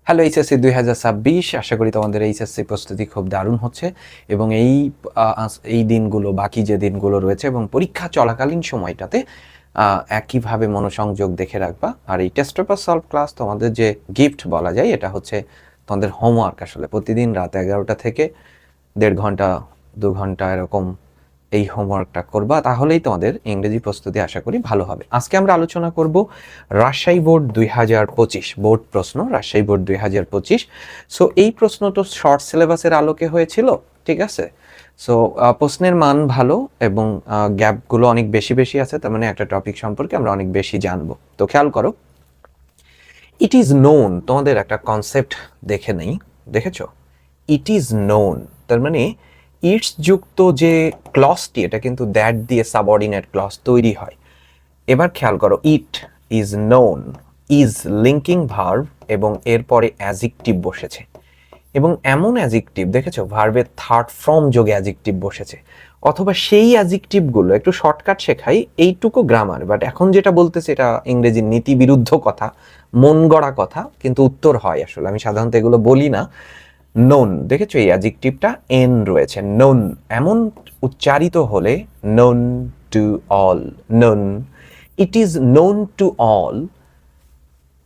Hello HSC 2026, আশা করি তোমাদের HSC প্রস্তুতি খুব দারুণ হচ্ছে এবং এই দিনগুলো, বাকি যে দিনগুলো রয়েছে এবং পরীক্ষা চলাকালীন সময়টাতে একইভাবে মনোসংযোগ দেখে রাখবা। আর এই টেস্ট পেপার সলভ ক্লাস তোমাদের যে গিফট বলা যায়, এটা হচ্ছে তোমাদের হোমওয়ার্ক। আসলে প্রতিদিন রাত 11টা থেকে 1.5 ঘন্টা 2 ঘন্টা এরকম এই হোমওয়ার্কটা করবা, তাহলেই তোমাদের ইংরেজি প্রস্তুতি আশা করি ভালো হবে। আজকে আমরা আলোচনা করব রাজশাহী বোর্ড 2025 বোর্ড প্রশ্ন, রাজশাহী বোর্ড 2025। সো এই প্রশ্ন তো শর্ট সিলেবাসের আলোকে হয়েছিল, ঠিক আছে। সো প্রশ্নের মান ভালো এবং গ্যাপগুলো অনেক বেশি বেশি আছে, তার মানে একটা টপিক সম্পর্কে আমরা অনেক বেশি জানবো। তো খেয়াল করো, ইট ইজ নোন, তোমাদের একটা কনসেপ্ট দেখে নেই, দেখেছো? ইট ইজ নোন, তার মানে ইটস যুক্ত যে ক্লজটি, এটা কিন্তু দ্যাট দিয়ে সাবঅর্ডিনেট ক্লজ তৈরি হয়। এবার খেয়াল করো, ইট is known, is linking verb এবং এরপরে অ্যাজেক্টিভ বসেছে, এবং এমন অ্যাজেক্টিভ দেখেছো, ভার্বের থার্ড ফর্ম যোগে অ্যাজেক্টিভ বসেছে, অথবা সেই অ্যাজেক্টিভগুলো একটু শর্টকাট শেখাই, এইটুকু গ্রামার, বাট এখন যেটা বলতেছে এটা ইংরেজির নীতি বিরুদ্ধ কথা, মন গড়া কথা, কিন্তু উত্তর হয়। আসলে আমি সাধারণত এগুলো বলি না। নোন, দেখেছো এই অ্যাডজেক্টিভটা এন রয়েছে, নোন এমন উচ্চারিত হলে known to all, known, it is known to all.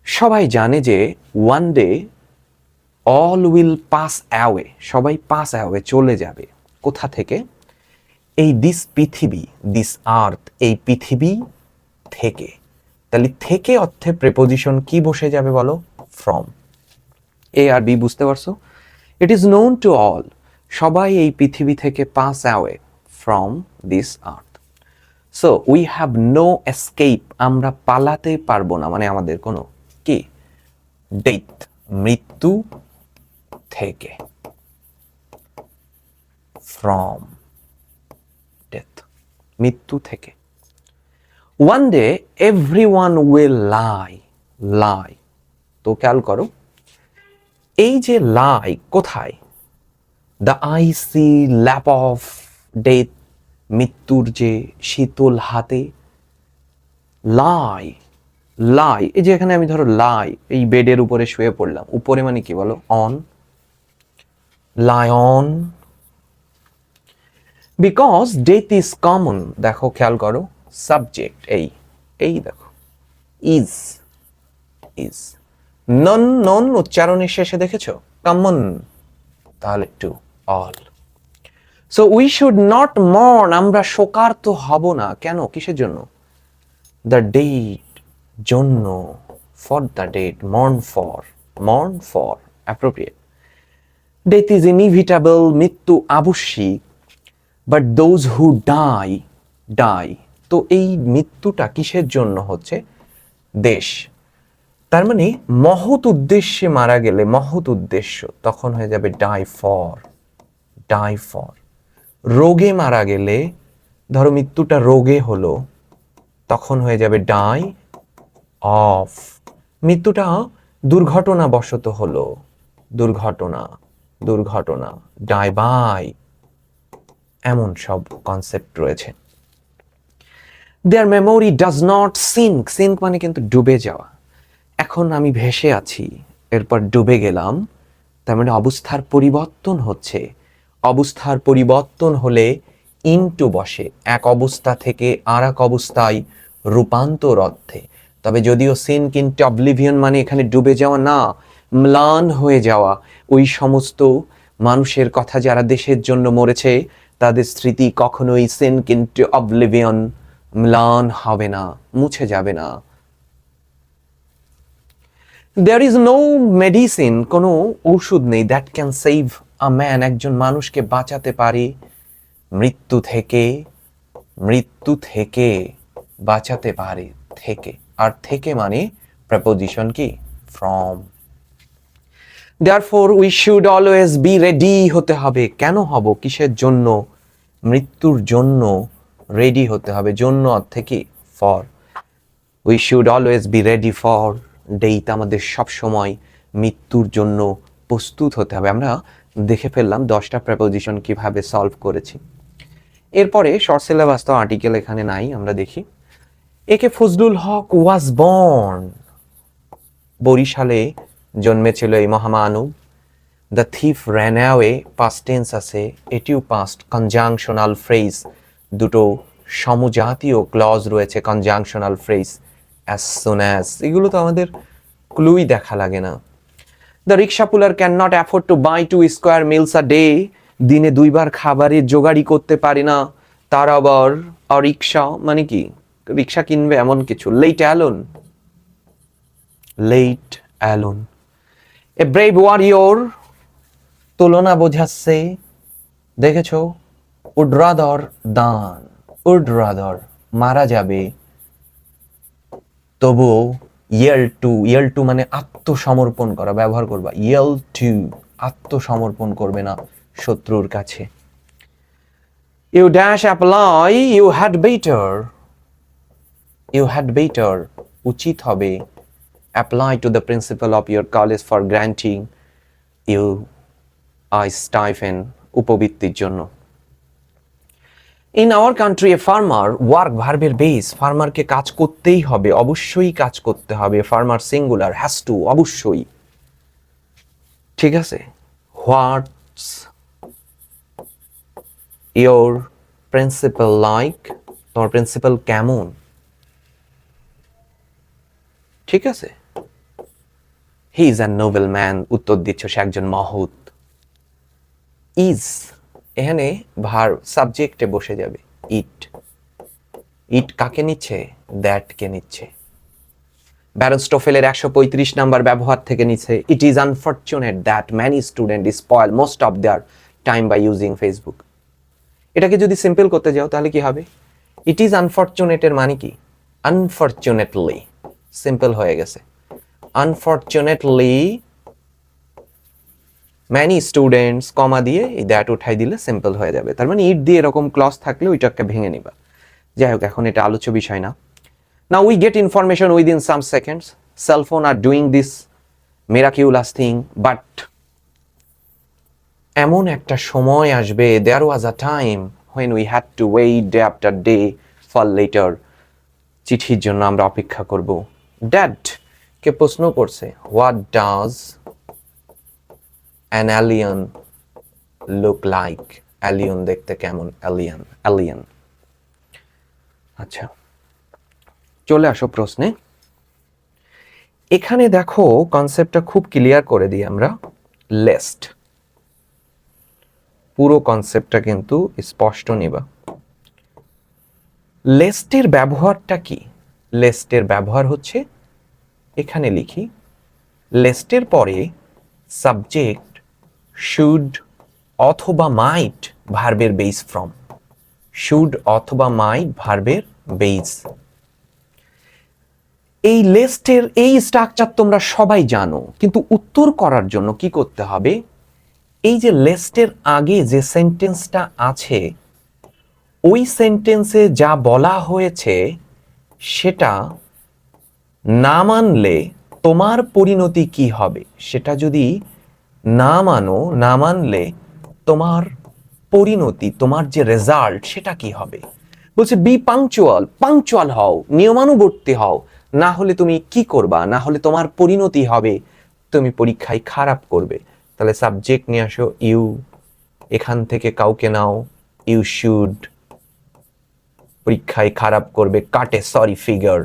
সবাই জানে যে one day all will pass away, সবাই পাস অ্যাওয়ে চলে যাবে। কোথা থেকে? এই দিস পৃথিবী, দিস আর্থ, এই পৃথিবী থেকে। তাহলে থেকে অর্থে প্রেপোজিশন কি বসে যাবে বলো? ফ্রম। এ আর বি বুঝতে পারছো? It is known to all, সবাই এই পৃথিবী থেকে pass away from this earth. So we have no escape, আমরা পালাতে পারবো না, মানে আমাদের কোনো কি ডেথ, মৃত্যু থেকে, ফ্রম ডেথ, মৃত্যু থেকে। ওয়ান ডে এভরিওয়ান উইল লাই, লাই। তো খেয়াল করো, এই যে লাই কোথায়? The IC lap of death, মৃত্যুর যে শীতল হাতে। লাই, লাই, এই যে এখানে আমি ধরো লাই, এই বেডের উপরে শুয়ে পড়লাম, উপরে মানে কি বলো? On, lie on. Because death is common, দেখো খেয়াল করো, সাবজেক্ট এই দেখো, ইজ, ইজ, নন, নন উচ্চারণের শেষে দেখেছো কমন, তাহলে to all. So we should not mourn, আমরা শোকার্ত হব না। কেন? কিসের জন্য? দ্য ডেট, জন্য, for the dead, mourn for appropriate. Death is inevitable, মৃত্যু আবশ্যিক, but those who die, die. তো এই মৃত্যুটা কিসের জন্য হচ্ছে? দেশ। তার মানে মহৎ উদ্দেশ্যে মারা গেলে, মহৎ উদ্দেশ্য, তখন হয়ে যাবে ডাই ফর, ডাই ফর। রোগে মারা গেলে, ধরো মৃত্যুটা রোগে হলো, তখন হয়ে যাবে ডাই অফ। মৃত্যুটা দুর্ঘটনাবশত হলো, দুর্ঘটনা, দুর্ঘটনা, ডাই বাই। এমন সব কনসেপ্ট রয়েছে। Their memory does not sink, sink মানে কিন্তু ডুবে যাওয়া। এখন আমি ভেসে আছি, এরপর ডুবে গেলাম, তার মানে অবস্থার পরিবর্তন হচ্ছে। অবস্থার পরিবর্তন হলে ইনটু বসে, এক অবস্থা থেকে আর এক অবস্থায় রূপান্তর অর্থে। তবে যদিও সিনক ইনটু অবলিভিয়ন মানে এখানে ডুবে যাওয়া না, ম্লান হয়ে যাওয়া। ওই সমস্ত মানুষের কথা যারা দেশের জন্য মরেছে, তাদের স্মৃতি কখনোই সিনক ইনটু অবলিভিয়ন, ম্লান হবে না, মুছে যাবে না। দেয়ার ইজ নো মেডিসিন, কোনো ঔষধ নেই, that can save a man, একজন মানুষকে বাঁচাতে পারে মৃত্যু থেকে, মৃত্যু থেকে বাঁচাতে পারে, থেকে। আর থেকে মানে প্রেপোজিশন কি? From. Therefore we should always be ready, হতে হবে। কেন হব? কিসের জন্য? মৃত্যুর জন্য রেডি হতে হবে। জন্য অর্থে কি? For. We should always be ready for death, আমাদের সব সময় মৃত্যুর জন্য প্রস্তুত হতে হবে। আমরা দেখে ফেললাম 10টা প্রেপোজিশন কিভাবে সলভ করেছি। এরপরে শর্ট সিলেবাস তো আর্টিকেল এখানে নাই, আমরা দেখি। একে ফজলুল হক ওয়াজ বর্ন, বরিশালে জন্মেছিল এই মহামানব। The thief ran away past tense আছে, এটিও পাস্ট। কনজাংশনাল ফ্রেজ, দুটো সমজাতীয় ক্লজ রয়েছে conjunctional phrase, as soon as, এগুলো তো আমাদের ক্লুই দেখা লাগে না। The rickshaw puller can not afford to buy 2 square meals a day, দিনে 2 বার খাবারের জোগাড়ি করতে পারে না। তার আবার রিক্সা মানে কি, রিক্সা কিনবে এমন কিছু। Let alone, let alone. A brave warrior, তুলনা বোঝাচ্ছে, দেখেছো। Would rather, than, would rather মারা যাবে, তবুও ইয়েল টু মানে আত্মসমর্পণ করা ব্যবহার করবা। ইয়েল টু আত্মসমর্পণ করবে না শত্রুর কাছে। You dash apply, you had better উচিত হবে। Apply to the principal of your college for granting you I stipend, উপবৃত্তির জন্য। In our country a farmer, work ভার্বের বেস, ফার্মারকে কাজ করতেই হবে, অবশ্যই কাজ করতে হবে। ফার্মার সিঙ্গুলার, হ্যাজ টু, অবশ্যই। ঠিক আছে। হোয়াটস ইয়োর প্রিন্সিপাল লাইক, তোমার প্রিন্সিপাল কেমন। ঠিক আছে। He is an Nobel man, উত্তর দিচ্ছ সে একজন মহৎ। ইজ এখানে সাবজেক্টে বসে যাবে। ইট, ইট কাকে নিচ্ছে, দ্যাটকে নিচ্ছে। ব্যারনস্টোফেলের 135 নাম্বার ব্যবহার থেকে নিচ্ছে। It is unfortunate that many student spoil most of their time by using Facebook. এটাকে যদি সিম্পল করতে যাও তাহলে কি হবে, ইট ইজ আনফরচুনেটের মানে কি, আনফরচুনেটলি, সিম্পল হয়ে গেছে। আনফরচুনেটলি ম্যানি স্টুডেন্টস, কমা দিয়ে এই দ্যাট উঠাই দিলে সিম্পল হয়ে যাবে। তার মানে ইট দিয়ে এরকম ক্লজ থাকলে ওইটাকে ভেঙে নিবা। যাই হোক, এখন এটা আলোচ্য বিষয় না। Now we get information within some seconds. Cell phone are doing this miraculous thing, but এমন একটা সময় আসবে, there was a time when we had to wait day after day for later. চিঠির জন্য আমরা অপেক্ষা করব। Dad কে প্রশ্ন করছে, what does an alien look like? alien দেখতে কেমন, alien। আচ্ছা, চলে আসো প্রশ্নে। এখানে দেখো কনসেপ্টটা খুব ক্লিয়ার করে দিই আমরা। লেস্ট, পুরো কনসেপ্টটা কিন্তু স্পষ্ট নিবা। লেস্টের ব্যবহারটা কি? লেস্টের ব্যবহার হচ্ছে, এখানে লিখি, লেস্টের পরে সাবজেক্ট শুড অথবা মাইট ভার্বের বেস ফ্রম, শুড অথবা মাইট ভার্বের বেস। এই লেস্টের এই স্ট্রাকচার তোমরা সবাই জানো, কিন্তু উত্তর করার জন্য কি করতে হবে, এই যে লেস্টের আগে যে সেন্টেন্সটা আছে ওই সেন্টেন্সে যা বলা হয়েছে সেটা না মানলে তোমার পরিণতি কি হবে, সেটা যদি না মানো, না মানলে তোমার পরিণতি, তোমার যে রেজাল্ট সেটা কি হবে। বলছে বি পাংচুয়াল, পাংচুয়াল হও, নিয়মানুবর্তী হও, না হলে তুমি কি করবা, না হলে তোমার পরিণতি হবে তুমি পরীক্ষায় খারাপ করবে। তাহলে সাবজেক্ট নিয়ে আসো ইউ, এখান থেকে কাউকে নাও, ইউ শুড, পরীক্ষায় খারাপ করবে, কাট এ সরি ফিগার,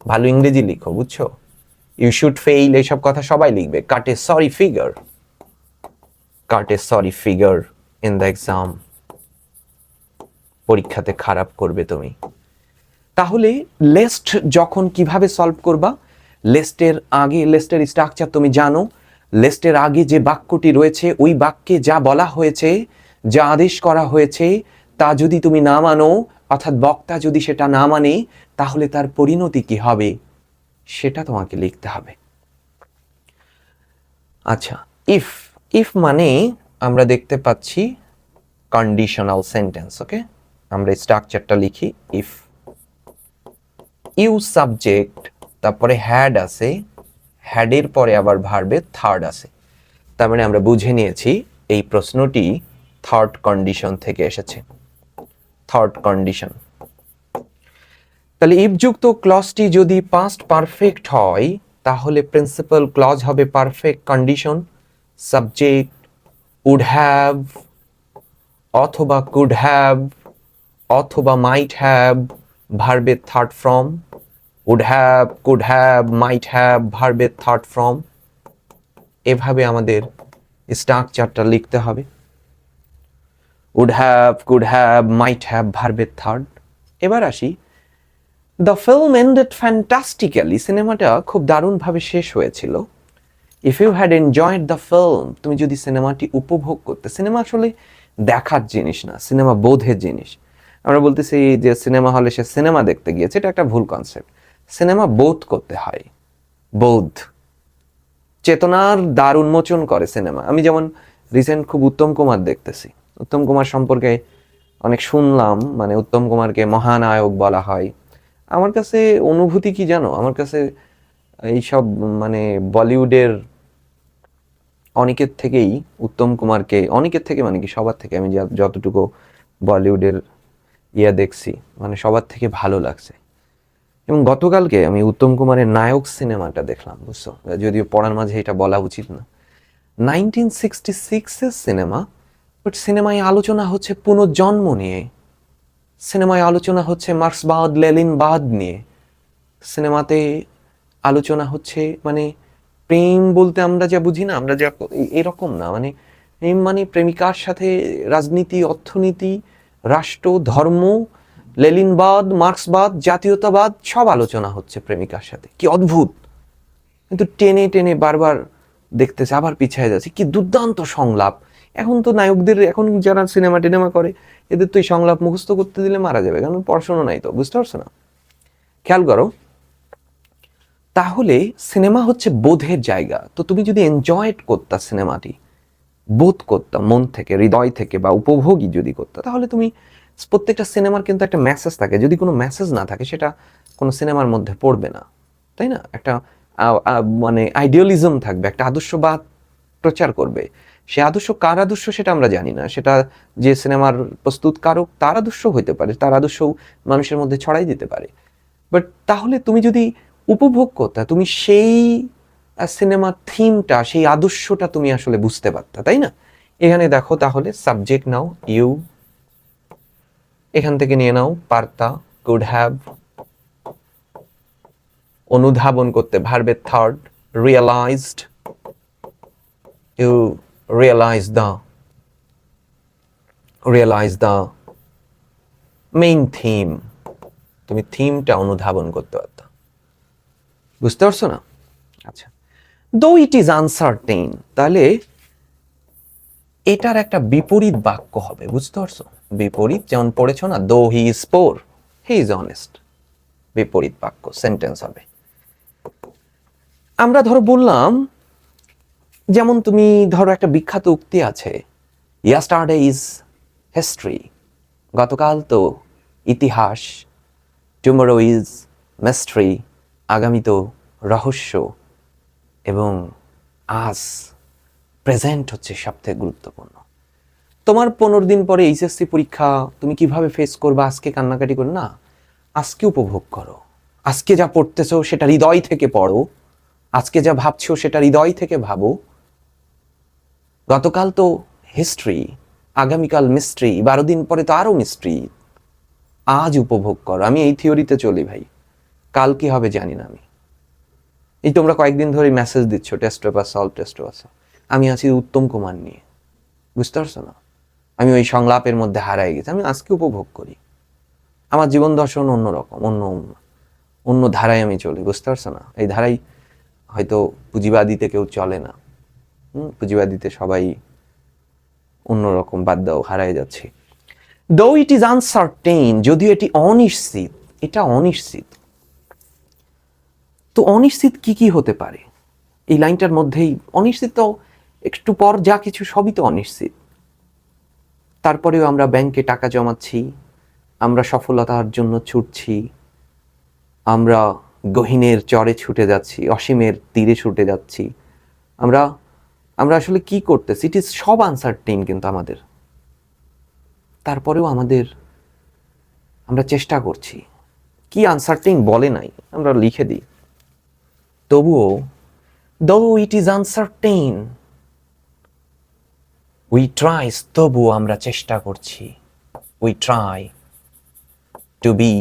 ভালো ইংরেজি লিখো, বুঝছো। ইউ শুড ফেইল, এইসব কথা সবাই লিখবে। Cut a sorry figure, cut a sorry figure in the exam, পরীক্ষাতে খারাপ করবে তুমি। তাহলে লেস্ট যখন কিভাবে সলভ করবা, লেস্টের আগে, লেস্টের স্ট্রাকচার তুমি জানো, লেস্টের আগে যে বাক্যটি রয়েছে ওই বাক্যে যা বলা হয়েছে, যা আদেশ করা হয়েছে তা যদি তুমি না মানো, অর্থাৎ বক্তা যদি সেটা না মানে, তাহলে তার পরিণতি কি হবে সেটা তোমাকে লিখতে হবে। আচ্ছা, ইফ, ইফ মানে আমরা দেখতে পাচ্ছি কন্ডিশনাল সেন্টেন্স। ওকে, আমরা স্ট্রাকচারটা লিখি। ইফ, ইউ সাবজেক্ট, তারপরে হ্যাড আছে, হ্যাডের পরে আবার ভার্বে থার্ড আছে। তার মানে আমরা বুঝে নিয়েছি এই প্রশ্নটি থার্ড কন্ডিশন থেকে এসেছে, থার্ড কন্ডিশন। তাহলে ইফ যুক্ত ক্লজটি যদি পাস্ট পারফেক্ট হয় তাহলে প্রিন্সিপাল ক্লজ হবে perfect condition, subject would have অথবা কুড হ্যাভ অথবা মাইট হ্যাভ, ভার্বের third form, would have, could have, might have, ভার্বের থার্ড ফর্ম। এভাবে আমাদের স্ট্রাকচারটা লিখতে হবে। Would have, could have, might have, ভার্বের থার্ড। এবার আসি, দ্য ফিল্ম এন্ডেড ফ্যান্টাস্টিক্যালি, সিনেমাটা খুব দারুণভাবে শেষ হয়েছিল। If you had enjoyed the film, তুমি যদি সিনেমাটি উপভোগ করতে, সিনেমা আসলে দেখার জিনিস না, সিনেমা বোধের জিনিস। আমরা বলতেছি যে সিনেমা হলে সে সিনেমা দেখতে গিয়েছে, এটা একটা ভুল কনসেপ্ট। সিনেমা বোধ করতে হয়, বোধ, চেতনার দ্বার উন্মোচন করে সিনেমা। আমি যেমন রিসেন্ট খুব উত্তম কুমার দেখতেছি, উত্তম কুমার সম্পর্কে অনেক শুনলাম, মানে উত্তম কুমারকে মহানায়ক বলা হয়। আমার কাছে অনুভূতি কি জানো, আমার কাছে এইসব মানে বলিউডের অনেকের থেকেই উত্তম কুমারকে, অনেকের থেকে মানে কি সবার থেকে, আমি যতটুকু বলিউডের দেখছি, মানে সবার থেকে ভালো লাগছে। এবং গতকালকে আমি উত্তম কুমারের নায়ক সিনেমাটা দেখলাম, বুঝছো, যদিও পড়ার মাঝে এটা বলা উচিত না। 1966-এর সিনেমা, বাট সিনেমায় আলোচনা হচ্ছে পুনর্জন্ম নিয়ে, সিনেমায় আলোচনা হচ্ছে মার্ক্সবাদ লেনিনবাদ নিয়ে, সিনেমাতে আলোচনা হচ্ছে মানে প্রেম বলতে আমরা যা বুঝি না, আমরা যা এরকম না, মানে প্রেম মানে প্রেমিকার সাথে রাজনীতি, অর্থনীতি, রাষ্ট্র, ধর্ম, লেনিনবাদ, মার্ক্সবাদ, জাতীয়তাবাদ সব আলোচনা হচ্ছে প্রেমিকার সাথে। কি অদ্ভুত! কিন্তু টেনে টেনে বারবার দেখতেছে, আবার পিছিয়ে যাচ্ছে। কি দুর্দান্ত সংলাপ! এখন তো নায়কদের, এখন যারা সিনেমা টিনেমা করে, এদের তো এই সংলাপ মুখস্থ করতে দিলে মারা যাবে, কারণ পড়াশোনা নাই তো, বুঝতে পারছো না? খেয়াল করো, তাহলে সিনেমা হচ্ছে বোধের জায়গা। তো তুমি যদি এনজয় করতা সিনেমাটি, বোধ করতা মন থেকে, হৃদয় থেকে, বা উপভোগই যদি করতা, তাহলে তুমি, প্রত্যেকটা সিনেমার কিন্তু একটা মেসেজ থাকে, যদি কোনো মেসেজ না থাকে সেটা কোনো সিনেমার মধ্যে পড়বে না, তাই না? একটা মানে আইডিয়ালিজম থাকবে, একটা আদর্শবাদ প্রচার করবে। সে আদর্শ কার আদর্শ সেটা আমরা জানি না, সেটা যে সিনেমার প্রস্তুতকারক তার আদর্শ হইতে পারে, তার আদর্শ মানুষের মধ্যে ছড়াই দিতে পারে। বাট তাহলে তুমি যদি উপভোগ করতা, তুমি সেই সিনেমার থিমটা, সেই আদর্শটা তুমি আসলে বুঝতে পারতা, তাই না? এখানে দেখো, তাহলে সাবজেক্ট নাও ইউ, এখান থেকে নিয়ে নাও পারতা, কুড হ্যাভ, অনুধাবন করতে ভার্বের third, realised, you realise the main theme, তুমি থিমটা অনুধাবন করতে পারতা। বুঝতে পারছো না? আচ্ছা, দো ইট ইজ আনসার্টেইন, তাহলে এটার একটা বিপরীত বাক্য হবে, বুঝতে পারছো? বিপরীত, যেমন পড়েছো না, দো he is poor, he is honest, বিপরীত বাক্য সেন্টেন্স হবে। আমরা ধরো বললাম, যেমন তুমি ধরো একটা বিখ্যাত উক্তি আছে, ইয়াস্টারডে ইজ হিস্ট্রি, গতকাল তো ইতিহাস, টুমরো ইজ মিস্ট্রি, আগামী তো রহস্য, এবং আজ প্রেজেন্ট হচ্ছে সবথেকে গুরুত্বপূর্ণ। তোমার 15 দিন পরে এইচএসসি পরীক্ষা, তুমি কিভাবে ফেস করবে? আজকে কান্নাকাটি করো না, আজকে উপভোগ করো। আজকে যা পড়তেছো সেটা হৃদয় থেকে পড়ো, আজকে যা ভাবছো সেটা হৃদয় থেকে ভাবো। গতকাল তো হিস্ট্রি, আগামীকাল মিস্ট্রি, 12 দিন পরে তো আরো মিস্ট্রি। আজ উপভোগ করো। আমি এই থিওরিতে চলি ভাই, কাল কি হবে জানি না আমি। এই তোমরা কয়েকদিন ধরে মেসেজ দিচ্ছ test paper solve, test paper solve, আমি আছি উত্তম কুমার নিয়ে, বুঝতে পারছো না? আমি ওই সংলাপের মধ্যে হারাই গেছি। আমি আজকে উপভোগ করি, আমার জীবন দর্শন অন্যরকম, অন্য ধারায় আমি চলি, বুঝতে পারছো না? এই ধারায় হয়তো পুঁজিবাদীতে কেউ চলে না, পুঁজিবাদীতে সবাই অন্যরকম, বাদ দাও, হারাই যাচ্ছে। দো ইট ইজ আনসার্টেইন, যদিও এটি অনিশ্চিত, এটা অনিশ্চিত। তো অনিশ্চিত কি কি হতে পারে এই লাইনটার মধ্যেই? অনিশ্চিত তো একটু পর যা কিছু সবই তো অনিশ্চিত। তারপরেও আমরা ব্যাংকে টাকা জমাচ্ছি, আমরা সফলতার জন্য ছুটছি, আমরা গহীনের চরে ছুটে যাচ্ছি, অসীমের তীরে ছুটে যাচ্ছি, আমরা আমরা আসলে কি করতেছি, ইট ইজ সব আনসার্টেইন কিন্তু আমাদের। তারপরেও আমরা চেষ্টা করছি। কি আনসার্টেইন বলে নাই, আমরা লিখে দিই। তবুও, though it is uncertain, we try, তবুও আমরা চেষ্টা করছি, we try to be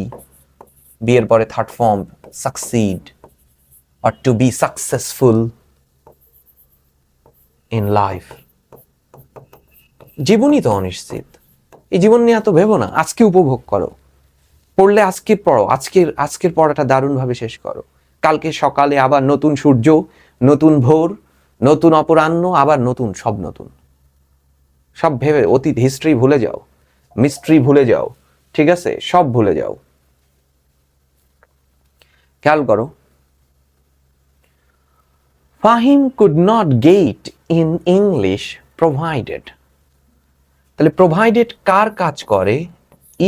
এর পরে third form succeed or to be successful in life. জীবনই তো অনিশ্চিত, এই জীবন নিয়ে এত ভেবো না, আজকে উপভোগ করো, পড়লে আজকে পড়ো, আজকের পড়াটা দারুণভাবে শেষ করো, কালকে সকালে আবার নতুন সূর্য, নতুন ভোর, নতুন অপরাহ্ন, আবার নতুন, সব নতুন। সব ভেবে অতীত হিস্ট্রি ভুলে যাও, মিস্ট্রি ভুলে যাও, ঠিক আছে, সব ভুলে যাও। খেয়াল করো, Fahim could not get in English provided. তাহলে প্রোভাইডেড কার কাজ করে?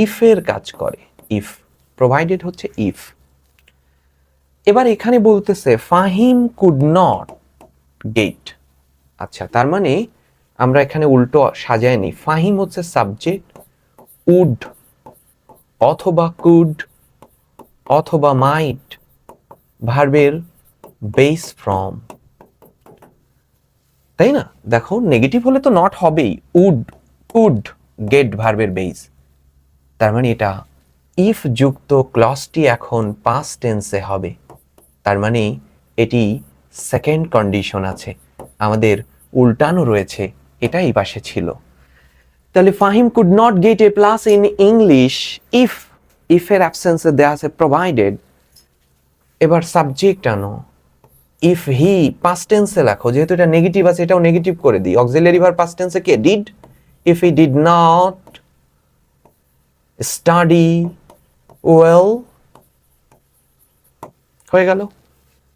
ইফের কাজ করে। ইফ, প্রোভাইডেড হচ্ছে ইফ। এবার এখানে বলতেছে ফাহিম কুড নট গেট। আচ্ছা, তার মানে আমরা এখানে উল্টো সাজায় নি। ফাহিম হচ্ছে সাবজেক্ট, উড অথবা কুড অথবা মাইট ভার্বের বেস ফর্ম, তাই না? দেখো, নেগেটিভ হলে তো নট হবেই, উড কুড গেট ভার্বের বেস। তার মানে এটা ইফ যুক্ত ক্লজটি এখন পাস্ট টেন্সে হবে, তার মানে এটি সেকেন্ড কন্ডিশন আছে, আমাদের উল্টানো রয়েছে, এটা এই পাশে ছিল। তাহলে Fahim could not get A plus in English if, ইফের অ্যাবসেন্সে দেয়া আছে প্রোভাইডেড। এবার সাবজেক্ট আনো, ইফ হি পাস্ট টেন্সে লেখো, যেহেতু এটা নেগেটিভ আছে এটাও নেগেটিভ করে দিই। অক্সিলারি ভার্ব পাস্ট টেন্সে কে? Did. If he did not study well, হয়ে গেল।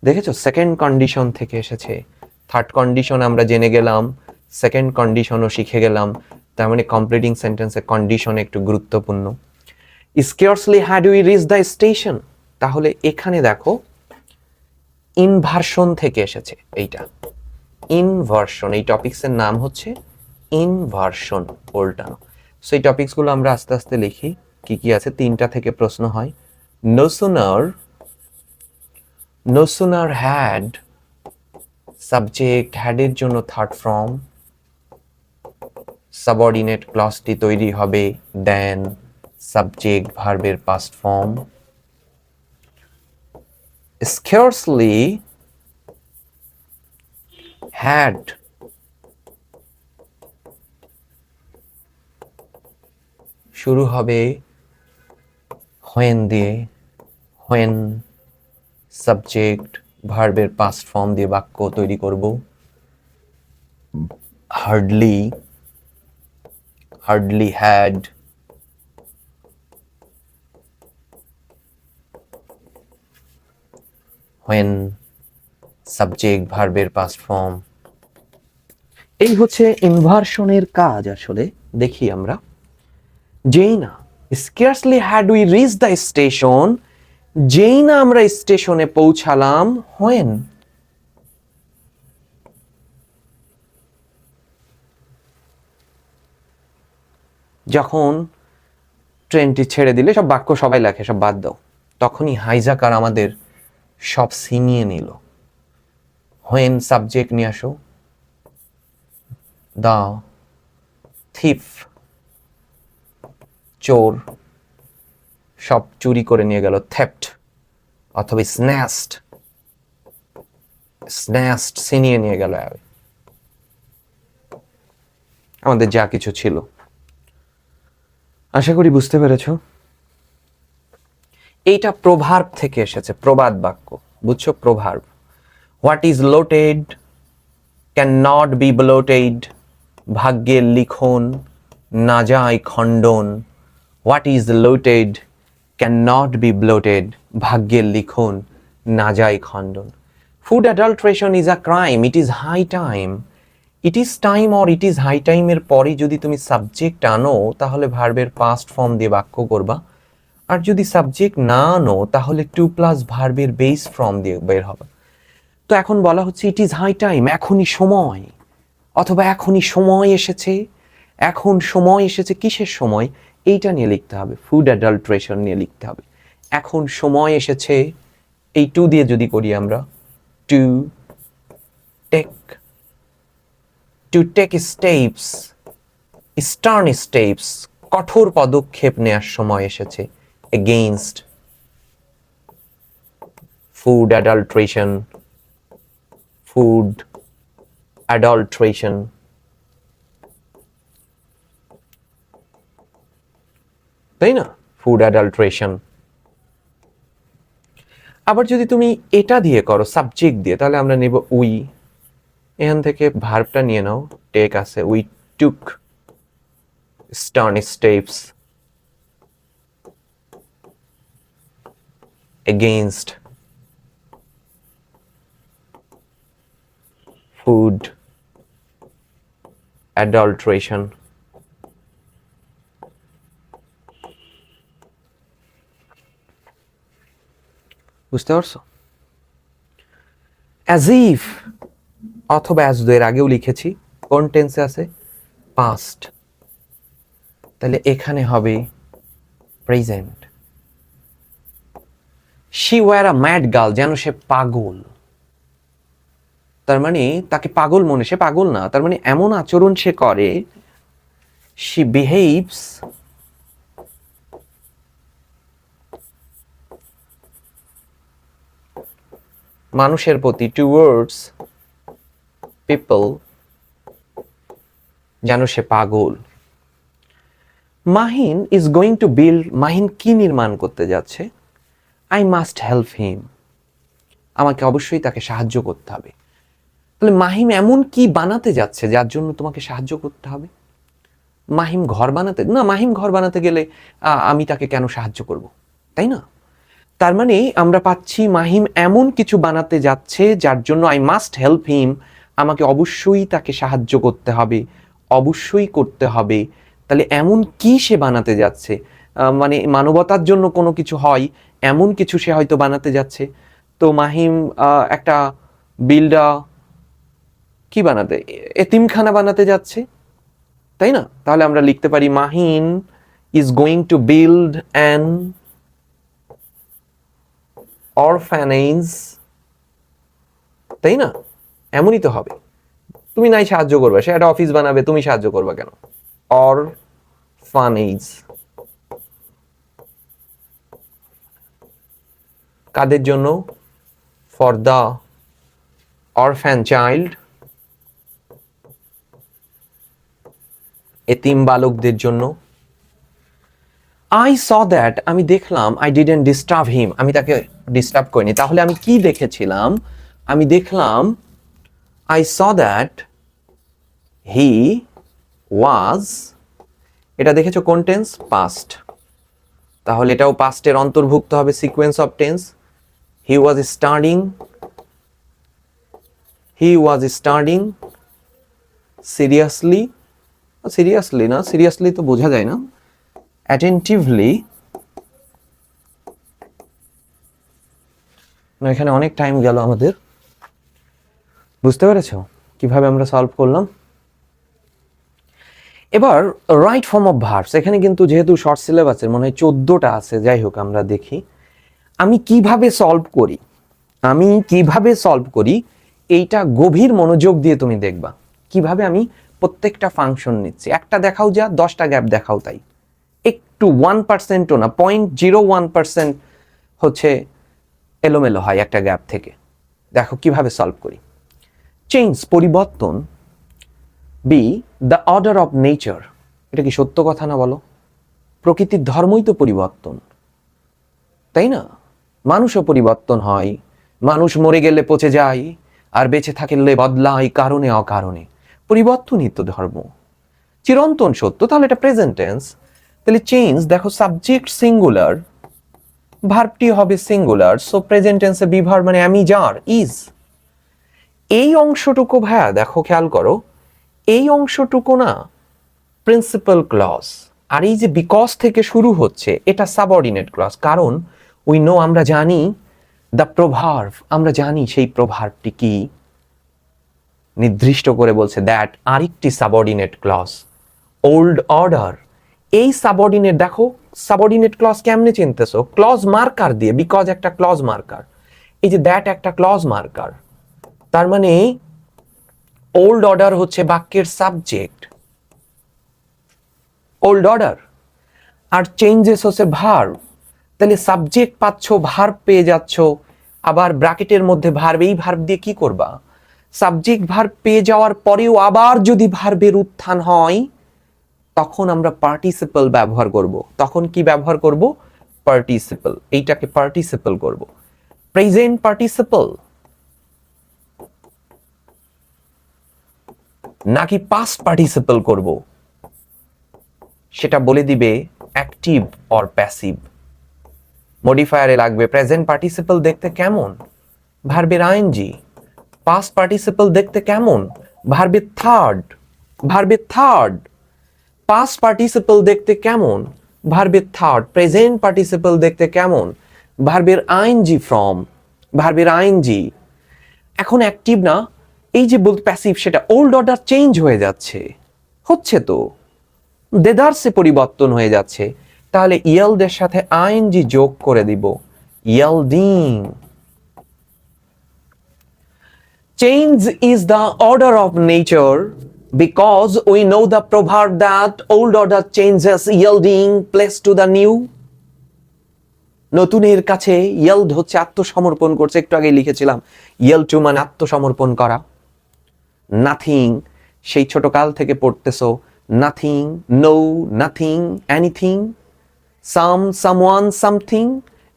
দেখেছো, সেকেন্ড কন্ডিশন থেকে এসেছে। থার্ড কন্ডিশন আমরা জেনে গেলাম, সেকেন্ড কন্ডিশনও শিখে গেলাম, তার মানে কমপ্লিটিং সেন্টেন্সে কন্ডিশন একটু গুরুত্বপূর্ণ। Scarcely had we reach the station, তাহলে এখানে দেখো ইনভার্সন থেকে এসেছে। এইটা ইনভার্সন, এই টপিক্সের নাম হচ্ছে ইনভার্সন, উল্টানো। সো এই টপিক্সগুলো আমরা আস্তে আস্তে লিখি, কি কি আছে। 3টা থেকে প্রশ্ন হয়। নো সুনার হ্যাড, সাবজেক্ট হ্যাডের জন্য থার্ড ফর্ম, সাবঅর্ডিনেট ক্লজটি তৈরি হবে দেন সাবজেক্ট ভার্বের পাস্ট ফর্ম। scarcely had শুরু হবে when দিয়ে, when সাবজেক্ট ভার্বের পাস্ট ফর্ম দিয়ে বাক্য তৈরি করব। hardly had, when সাবজেক্ট ভার্বের পাস্ট ফর্ম। এই হচ্ছে ইনভার্সনের কাজ। আসলে দেখি আমরা, যেই না scarcely had we reached the station, যেই না আমরা স্টেশনে পৌঁছালাম, when যখন ট্রেনটি ছেড়ে দিলে, সব বাক্য সবাই লেখে, সব বাদ দাও, তখনই হাইজাকার আমাদের সব ছিনিয়ে নিল। when সাবজেক্ট নিয়ে আসো, the thief চোর সব চুরি করে নিয়ে গেল, theft অথবা snatched ছিনিয়ে নিয়ে গেল আমাদের যা কিছু ছিল। আশা করি বুঝতে পেরেছো। এইটা প্রভার্ব থেকে এসেছে, প্রবাদ বাক্য, বুঝছো? Proverb. What is lotted can not be blotted, ভাগ্যের লিখন না যায় খণ্ডন। What is lotted can not be blotted, ভাগ্যের লিখন না যায় খণ্ডন। Food adulteration is a crime, it is high time. It is time or it is high টাইমের পরে যদি তুমি সাবজেক্ট আনো, তাহলে ভার্বের পাস্ট ফর্ম দিয়ে বাক্য করবা। আর যদি সাবজেক্ট না আনো, তাহলে টু প্লাস ভার্বের বেস ফর্ম দিয়ে বের হবে। তো এখন বলা হচ্ছে ইট ইজ হাই টাইম, এখনই সময়, অথবা এখনই সময় এসেছে। এখন সময় এসেছে, কিসের সময়? এইটা নিয়ে লিখতে হবে, ফুড অ্যাডাল্ট্রেশন নিয়ে লিখতে হবে। এখন সময় এসেছে, এই টু দিয়ে যদি করি আমরা, to take, to take steps, stern steps, কঠোর পদক্ষেপ নেওয়ার সময় এসেছে, against food adulteration, food adulteration, তাই না, ফুড অ্যাডাল্ট্রেশন। আবার যদি তুমি এটা দিয়ে করো সাবজেক্ট দিয়ে, তাহলে আমরা নেব উই, এখান থেকে ভার্বটা নিয়ে নাও, টেক আছে, we took stern steps against food adulteration. বুঝতে পারছো? অ্যাজ ইফ অথবা অ্যাজ দো এর আগেও লিখেছি, কোন টেন্সে আছে, পাস্ট, তাহলে এখানে হবে present. She were a mad girl, যেন সে পাগল, তার মানে তাকে পাগল মনে, সে পাগল না, তার মানে এমন আচরণ সে করে, শি বিহেভস মানুষের প্রতি, টুয়ার্ডস পিপল, যেন সে পাগল। Mahin is going to build, Mahin কি নির্মাণ করতে যাচ্ছে, আই মাস্ট হেল্প হিম, আমাকে অবশ্যই তাকে সাহায্য করতে হবে। তাহলে মাহিম এমন কি বানাতে যাচ্ছে যার জন্য তোমাকে সাহায্য করতে হবে? মাহিম ঘর বানাতে না, মাহিম ঘর বানাতে গেলে আমি তাকে কেন সাহায্য করব, তাই না? তার মানে আমরা পাচ্ছি মাহিম এমন কিছু বানাতে যাচ্ছে যার জন্য আই মাস্ট হেল্প হিম, আমাকে অবশ্যই তাকে সাহায্য করতে হবে, অবশ্যই করতে হবে। তাহলে এমন কি সে বানাতে যাচ্ছে, মানে মানবতার জন্য কোনো কিছু হয় এমন কিছু সে হয়তো বানাতে যাচ্ছে। তো মাহিম একটা বিল্ডা কি বানাতে, এতিমখানা বানাতে যাচ্ছে, তাই না? তাহলে আমরা লিখতে পারি Mahin is going to build an orphanage, তাই না? এমনই তো হবে, তুমি নাই সাহায্য করবে, সে একটা অফিস বানাবে, তুমি সাহায্য করবে কেন? অরফানেজ, কাদের জন্য? ফর দ্য অরফ্যান চাইল্ড, এতিম বালকদের জন্য। আই স দ্যাট, আমি দেখলাম, আই ডিডন্ট ডিস্টার্ব হিম, আমি তাকে ডিস্টার্ব করিনি। তাহলে আমি কি দেখেছিলাম? আমি দেখলাম আই স দ্যাট হি ওয়াজ, এটা দেখেছো কোন টেন্স? পাস্ট, তাহলে এটাও পাস্টের অন্তর্ভুক্ত হবে, sequence of tense. He was studying, he was studying seriously, seriously না, সিরিয়াসলি তো বোঝা যায় না, অ্যাটেন্টিভলি, এখানে অনেক টাইম গেল আমাদের। বুঝতে পেরেছো কিভাবে আমরা সলভ করলাম? এবার রাইট ফর্ম অফ ভার্বস, এখানে কিন্তু যেহেতু শর্ট সিলেবাসের মনে হয় 14টা আছে, যাই হোক আমরা দেখি আমি কিভাবে সলভ করি। আমি কিভাবে সলভ করি এইটা গভীর মনোযোগ দিয়ে তুমি দেখবা, কিভাবে আমি প্রত্যেকটা ফাংশন নিচ্ছি। একটা দেখাও যা, 10টা গ্যাপ দেখাও তাই, একটু 1%ও না, 0.01% হচ্ছে এলোমেলো হয় একটা গ্যাপ থেকে। দেখো কিভাবে সলভ করি। চেঞ্জ, পরিবর্তন। Be, the order of nature, এটা কি সত্য কথা না বলো? প্রকৃতির ধর্মই তো পরিবর্তন, তাই না? মানুষও পরিবর্তন হয়, মানুষ মরে গেলে পচে যায়, আর বেঁচে থাকলে বদলায় কারণে অকারণে, পরিবর্তনই তো ধর্ম, চিরন্তন সত্য। তাহলে এটা প্রেজেন্ট টেন্স। তাহলে চেঞ্জ, দেখো সাবজেক্ট সিঙ্গুলার, ভার্বটি হবে সিঙ্গুলার, সো প্রেজেন্ট টেন্সে বি ভার্ব মানে আমি যার, ইজ। এই অংশটুকু ভাইয়া দেখো, খেয়াল করো, এই অংশটুকু না প্রিন্সিপাল ক্লজ, আর এই যে বিকজ থেকে শুরু হচ্ছে এটা সাবঅর্ডিনেট ক্লজ। কারণ উই নো, আমরা জানি, দ্য প্রভার্ব, আমরা জানি সেই প্রভার্বটি কি, নির্দিষ্ট করে বলছে দ্যাট আরেকটি সাবঅর্ডিনেট ক্লজ, ওল্ড অর্ডার। এই সাবঅর্ডিনেট, দেখো সাবঅর্ডিনেট ক্লজ কেমনে চিনতেছো? ক্লজ মার্কার দিয়ে, বিকজ একটা ক্লজ মার্কার, এই যে দ্যাট একটা ক্লজ মার্কার, তার মানে ওল্ড অর্ডার হচ্ছে বাক্যের সাবজেক্ট, ওল্ড অর্ডার, আর চেঞ্জেস হচ্ছে ভার্ব। তাহলে সাবজেক্ট পাচ্ছ, ভার্ব পেয়ে যাচ্ছ, আবার ব্র্যাকেটের মধ্যে ভার্ব, এই ভার্ব দিয়ে কি করবা? সাবজেক্ট ভার্ব পেয়ে যাওয়ার পরেও আবার যদি ভার্বের উত্থান হয় তখন আমরা পার্টিসিপল ব্যবহার করব। তখন কি ব্যবহার করব? পার্টিসিপল। এইটাকে পার্টিসিপল করব। প্রেজেন্ট পার্টিসিপল নাকি পাস্ট পার্টিসিপল করব, সেটা বলে দিবে অ্যাক্টিভ অর প্যাসিভ। মডিফায়ারে লাগবে প্রেজেন্ট পার্টিসিপল দেখতে কেমন? ভার্বের আইএনজি। পাস্ট পার্টিসিপল দেখতে কেমন? ভার্বের থার্ড, ভার্বের থার্ড। পাস্ট পার্টিসিপল দেখতে কেমন? ভার্বের থার্ড। প্রেজেন্ট পার্টিসিপল দেখতে কেমন? ভার্বের আইএনজি ফর্ম, ভার্বের আইএনজি। এখন অ্যাক্টিভ না, এই যে বলতে প্যাসিভ, সেটা ওল্ড অর্ডার চেঞ্জ হয়ে যাচ্ছে, হচ্ছে তো, দেদারসে পরিবর্তন হয়ে যাচ্ছে। তাহলে ইয়েলদের সাথে আইএনজি যোগ করে দিব, ইয়েলডিং। Change is the order of nature because we know the proverb that old order changes yielding place to the new. নতুনের কাছে yield হচ্ছে আত্মসমর্পণ করছে, একটু আগে লিখেছিলাম yield to মানে আত্মসমর্পণ করা। নাথিং, সেই ছোট কাল থেকে পড়তেছো, nothing, no, nothing, anything, some, someone, something,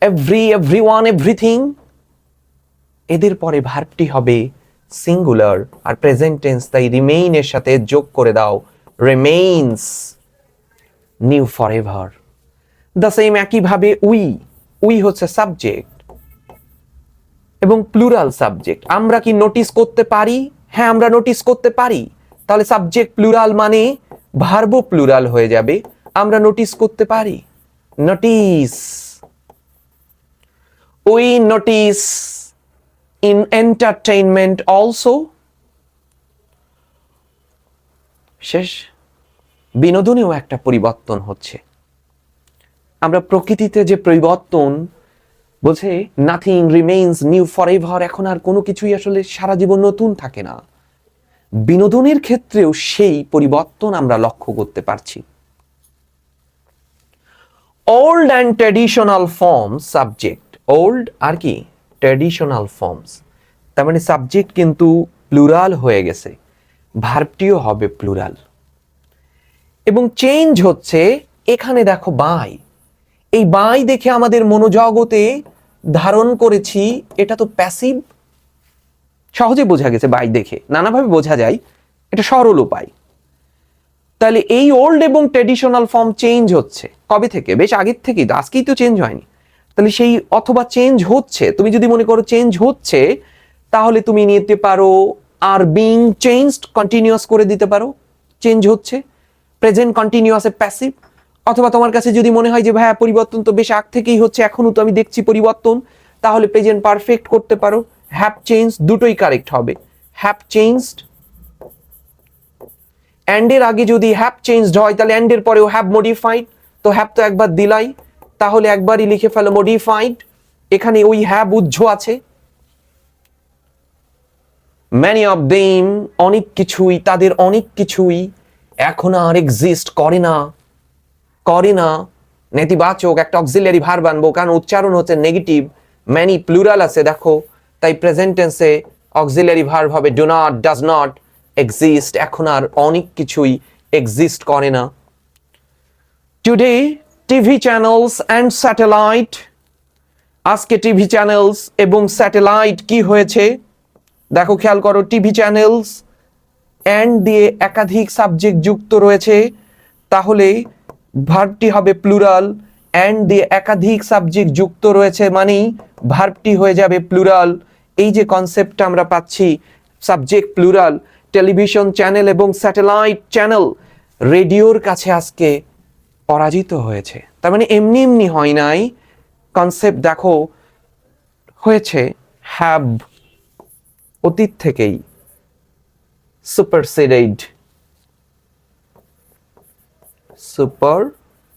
every, everyone, everything. এদের পরে ভার্বটি হবে সিঙ্গুলার আর প্রেজেন্ট টেন্স, তাই রিমেইন এর সাথে যোগ করে দাও, remains, new forever. The same একইভাবে উই, উই হচ্ছে সাবজেক্ট এবং প্লুরাল সাবজেক্ট। আমরা কি নোটিস করতে পারি? হ্যাঁ, আমরা নোটিস করতে পারি। তাহলে সাবজেক্ট প্লুরাল মানে ভার্বও প্লুরাল হয়ে যাবে, আমরা নোটিস করতে পারি। Notice, we notice in entertainment also। শেষ, বিনোদনেও একটা পরিবর্তন হচ্ছে। আমরা প্রকৃতিতে যে পরিবর্তন বলছে, নাথিং রিমেইনস নিউ ফরএভার, এখন আর কোনো কিছুই আসলে সারা জীবন নতুন থাকে না। বিনোদনের ক্ষেত্রেও সেই পরিবর্তন আমরা লক্ষ্য করতে পারছি। Old and traditional forms subject, old আর কি ট্র্যাডিশনাল ফর্মস, তার মানে সাবজেক্ট কিন্তু প্লুরাল হয়ে গেছে, ভার্বটিও হবে প্লুরাল। এবং চেঞ্জ হচ্ছে, এখানে দেখো বাই, এই বাই দেখে আমাদের মনোজগতে ধারণ করেছি, এটা তো প্যাসিভ। সহজে বোঝা গেছে, বাই দেখে নানাভাবে বোঝা যায়, এটা সরল উপায়। তাহলে এই ওল্ড এবং ট্র্যাডিশনাল ফর্ম চেঞ্জ হচ্ছে কবে থেকে? বেশ আগের থেকেই তো, আজকেই তো চেঞ্জ হয়নি। তাহলে সেই অথবা চেঞ্জ হচ্ছে, তুমি যদি মনে করো চেঞ্জ হচ্ছে, তাহলে তুমি নিতে পারো আর বিং চেঞ্জড, কন্টিনিউয়াস করে দিতে পারো, চেঞ্জ হচ্ছে, প্রেজেন্ট কন্টিনিউয়াসে প্যাসিভ। অথবা তোমার কাছে যদি মনে হয় যে ভাইয়া পরিবর্তন তো বেশ আগ থেকেই হচ্ছে, এখনো তো আমি দেখছি পরিবর্তন, তাহলে প্রেজেন্ট পারফেক্ট করতে পারো, হ্যাভ চেঞ্জ, দুটোই কারেক্ট হবে, হ্যাভ চেঞ্জড। অ্যান্ড এর আগে যদি হ্যাভ চেঞ্জড হয়, তাহলে অ্যান্ড এর পরেও হ্যাভ মডিফাইড, তো হ্যাভ তো একবার দিলাই, তাহলে একবারই লিখে ফেলো মডিফাইড, এখানে ওই হ্যাভ উজ্জ্ব আছে। many of them, অনেক কিছুই, তাদের অনেক কিছুই এখন আর এক্সিস্ট করে না, করে না। নেতিবাচক একটা অক্সিলারি ভার্ব আনবো, কারণ উচ্চারণ হচ্ছে নেগেটিভ, many প্লুরাল আছে দেখো, তাই প্রেজেন্ট টেন্সে অক্সিলারি ভার্ব হবে do not, does not, exist, এখন আর অনেক কিছুই এক্সিস্ট করে না। Today TV channels and satellite, আজকে টিভি চ্যানেলস এবং স্যাটেলাইট কি হয়েছে দেখো, খেয়াল করো, টিভি চ্যানেলস অ্যান্ড দিয়ে একাধিক সাবজেক্ট যুক্ত রয়েছে, তাহলে ভার্বটি হবে প্লুরাল, অ্যান্ড দিয়ে একাধিক সাবজেক্ট যুক্ত রয়েছে মানেই ভার্বটি হয়ে যাবে প্লুরাল। এই যে কনসেপ্টটা আমরা পাচ্ছি, সাবজেক্ট প্লুরাল, টেলিভিশন চ্যানেল এবং স্যাটেলাইট চ্যানেল রেডিওর কাছে আজকে পরাজিত হয়েছে। তার মানে এমনি এমনি হয় নাই, কনসেপ্ট দেখো হয়েছে হ্যাভ, অতীত থেকেই, সুপারসিডেড, সুপারসিডেড।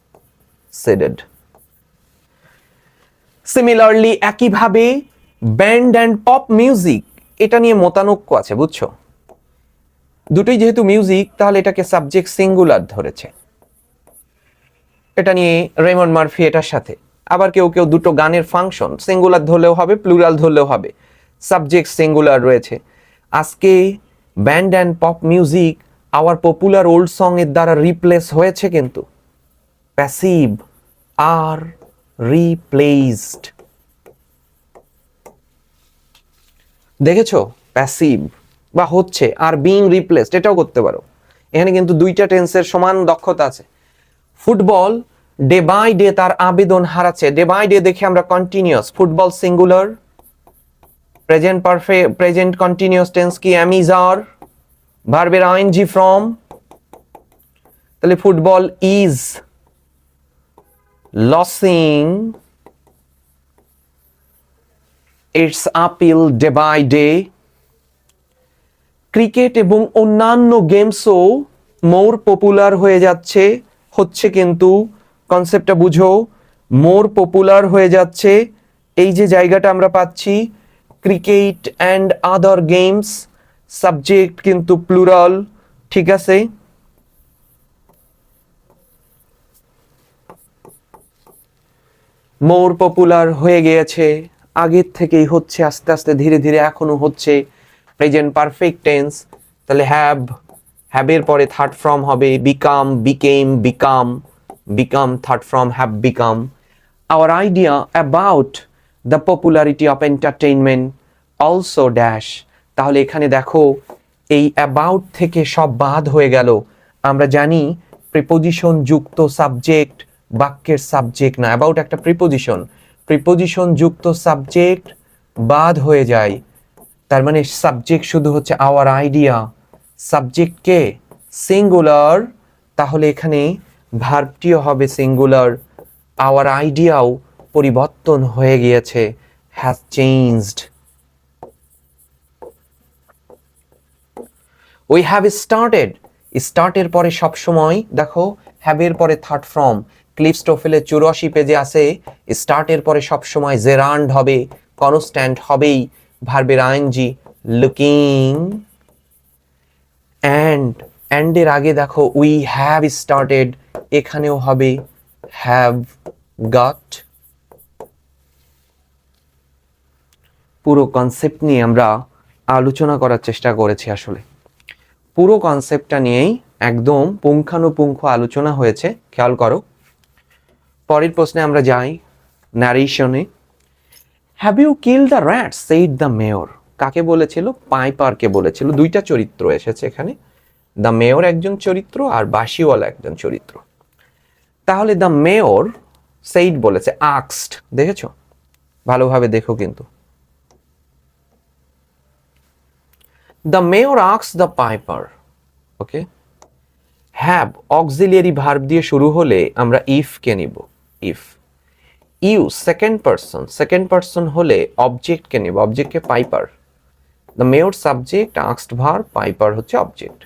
সিমিলারলি একইভাবে ব্যান্ড অ্যান্ড পপ মিউজিক, এটা নিয়ে মতানৈক্য আছে, বুঝছো? দুটোই যেহেতু মিউজিক, তাহলে এটাকে সাবজেক্ট সিঙ্গুলার ধরেছে, এটা নিয়ে রেমন্ড মার্ফি এটার সাথে। আবার কেউ কেউ দুটো গানের ফাংশন সিঙ্গুলার ধরলেও হবে, প্লুরাল ধরলেও হবে, সাবজেক্ট সিঙ্গুলার রয়েছে। আজকে band and pop music our popular old song এর দ্বারা রিপ্লেস হয়েছে, কিন্তু প্যাসিভ আর রিপ্লেসড। দেখেছো? প্যাসিভ বা হচ্ছে, আর বিং রিপ্লেসড এটাও করতে পারো। এখানে কিন্তু দুইটা টেন্সের সমান দক্ষতা আছে। ফুটবল ডে বাই ডে তার আবেদন হারাচ্ছে, ডে বাই ডে দেখে আমরা continuous, football singular, present perfect, present continuous tense কি অ্যামিজার, ভার্বের আইএনজি ফর্ম। তাহলে football is losing its appeal day by day. Cricket এবং অন্যান্য গেমসও মোর পপুলার হয়ে যাচ্ছে, হচ্ছে, কিন্তু কনসেপ্টটা বুঝো, মোর পপুলার হয়ে যাচ্ছে। এই যে জায়গাটা আমরা পাচ্ছি, cricket and other games, subject কিন্তু প্লুরাল, ঠিক আছে? মোর পপুলার হয়ে গিয়েছে, আগের থেকেই হচ্ছে, আস্তে আস্তে ধীরে ধীরে এখনো হচ্ছে, প্রেজেন্ট পারফেক্ট টেন্স। তাহলে হ্যাবের পরে থার্ড ফর্ম হবে become, became, become, become third form, have become. Our idea about the popularity of entertainment also dash. তাহলে এখানে দেখো, এই অ্যাবাউট থেকে সব বাদ হয়ে গেল। আমরা জানি প্রিপোজিশন যুক্ত সাবজেক্ট বাক্যের সাবজেক্ট না, অ্যাবাউট একটা প্রিপোজিশন, প্রিপোজিশন যুক্ত সাবজেক্ট বাদ হয়ে যায়। তার মানে সাবজেক্ট শুধু হচ্ছে আওয়ার আইডিয়া, সাবজেক্টকে সিঙ্গুলার, তাহলে এখানে ভার্বটিও হবে সিঙ্গুলার। আওয়ার আইডিয়াও পরিবর্তন হয়ে গিয়েছে, has changed. We have started, স্টার্টের পরে সবসময় দেখো হ্যাভের পরে থার্ড ফর্ম, ক্লিফ স্টোফেলের 84 পেজে আছে, স্টার্টের পরে সবসময় জেরান্ড হবে, কনস্ট্যান্ট হবেই, ভার্বের আইএনজি লুকিং। অ্যান্ড এর আগে দেখো উই হ্যাভ স্টার্টেড, এখানেও হবে হ্যাভ গট। পুরো কনসেপ্ট নিয়ে আমরা আলোচনা করার চেষ্টা করেছি। আসলে পুরো কনসেপ্টটা নিয়েই একদম পুঙ্খানুপুঙ্খ আলোচনা হয়েছে, খেয়াল করো। পরের প্রশ্নে আমরা যাই, ন্যারেশনে। Have you kill the rats said the mayor. কাকে বলেছিল? পাইপারকে বলেছিল। দুইটা চরিত্র এসেছে এখানে, দ্য মেয়র একজন চরিত্র আর বাসিওয়ালা একজন চরিত্র। তাহলে দ্য মেয়র সেইড বলেছে, আক্সড, দেখেছো? ভালোভাবে দেখো কিন্তু, দ্য মেয়র আক্সড the piper. Okay, have auxiliary verb দিয়ে শুরু হলে আমরা ইফ কে নিব, ইফ। ইউ সেকেন্ড পারসন হলে অবজেক্ট কে নিব, অবজেক্টকে পাইপার। দ্য মেয়র সাবজেক্ট, আক্সড ভার্ব, পাইপার হচ্ছে অবজেক্ট।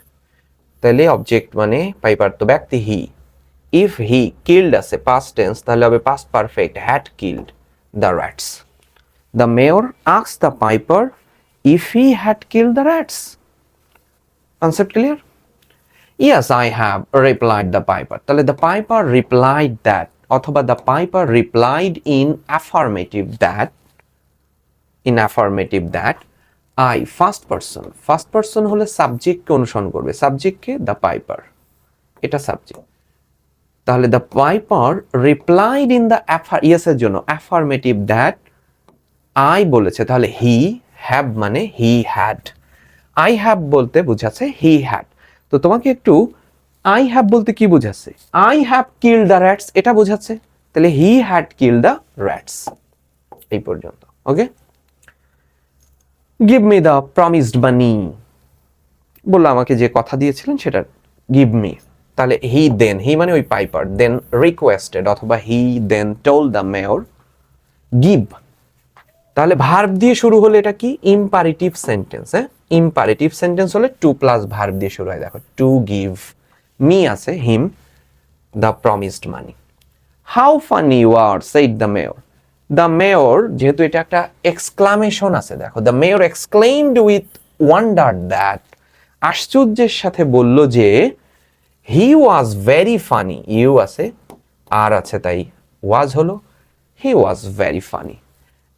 তাহলে অবজেক্ট মানে পাইপার তো ব্যক্তি হি। ইফ হি কিল্ড আছে পাস্ট টেন্স, তাহলে হবে past perfect, had killed the rats. The mayor asked the piper if he had killed the rats. Concept clear? Yes, I have, replied the piper. তাহলে the piper replied that, অথবা the piper replied in affirmative that, I first person হলে সাবজেক্টকে অনুসরণ করবে, সাবজেক্টকে the piper, এটা subject. তাহলে the piper replied in the yes এর জন্য affirmative that, I বলেছে, তাহলে he, have মানে he had, I have বলতে বুঝাচ্ছে he had। তো তোমাকে একটু আই হ্যাভ বলতে কি বোঝাচ্ছে? I have killed the rats, এটা বোঝাচ্ছে। তাহলে হি হ্যাড কিল্ড দ্য র্যাটস, এই পর্যন্ত। ওকে, গিভ মি দ্য প্রমিসড মানি, বললো আমাকে যে কথা দিয়েছিলেন সেটা গিভ মি। তাহলে হি দেন, হি মানে ওই পাইপার, দেন রিকোয়েস্টেড, অথবা he then told the mayor give. তাহলে ভার্ব দিয়ে শুরু হলে এটা কি? Imperative sentence. হ্যাঁ, ইম্পারেটিভ সেন্টেন্স হলে টু প্লাস ভার্ব দিয়ে শুরু হয়। দেখো, টু গিভ, মি আছে, him the promised money. How funny you are, said the mayor. The mayor, যেহেতু এটা একটা এক্সক্লামেশন আছে, দেখো the mayor exclaimed with wonder that, আশ্চর্যের সাথে বলল যে he was very funny, you আছে আর আছে তাই ওয়াজ হলো, he was very funny.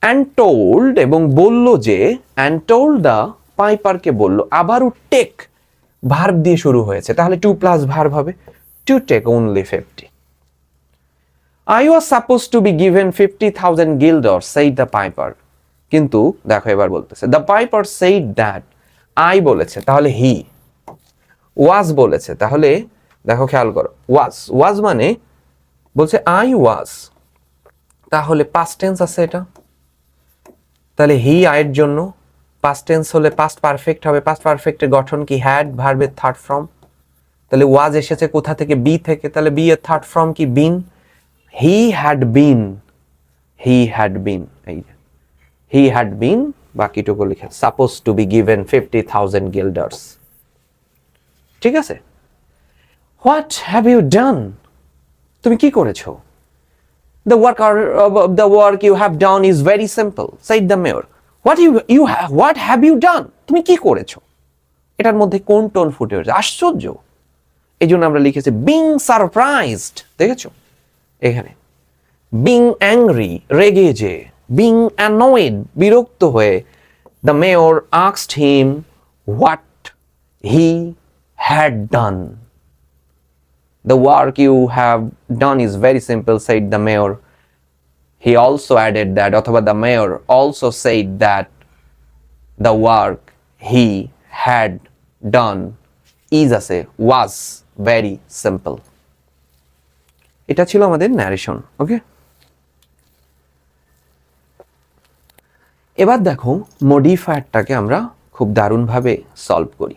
And told, এবং বলল যে, অ্যান্ড টোল্ড দ্য, পাইপারকে বলল, আবারও টেক ভার্ব দিয়ে শুরু হয়েছে, তাহলে টু প্লাস ভার্ব হবে, to take only 50। I was supposed to be given 50,000 guilders, said the piper. কিন্তু দেখো এবার বলতেছে, the piper said that, I বলেছে তাহলে he, was বলেছে তাহলে দেখো খেয়াল করো, was মানে বলছে I was, তাহলে past tense আছে এটা, তাহলে he I এর জন্য past tense হলে past perfect হবে, past perfect এর গঠন কি had, ভার্বের থার্ড ফর্ম, তাহলে was এসেছে কোথা থেকে, be থেকে, তাহলে be এর থার্ড ফর্ম কি been, he had been, he had been বাকিটুকু লিখে supposed to be given 50,000 guilders, ঠিক আছে। What have you done, তুমি কি করেছো? The work you have done is very simple, said the mayor. What have you done, তুমি কি করেছো? এটার মধ্যে কোন টোন ফুটে উঠেছে, আশ্চর্য, এই জন্য আমরা লিখেছি being surprised, দেখেছো এখানে being angry, রেগে যে, being annoyed, বিরক্ত হয়ে, the mayor asked him what he had done. The work you have done is very simple, said the mayor. He also added that, অথবা the mayor also said that the work he had done is আছে was very simple. এটা ছিল আমাদের narration, ওকে। এবার দেখো মডিফায়ারটাকে আমরা খুব দারুণভাবে সলভ করি।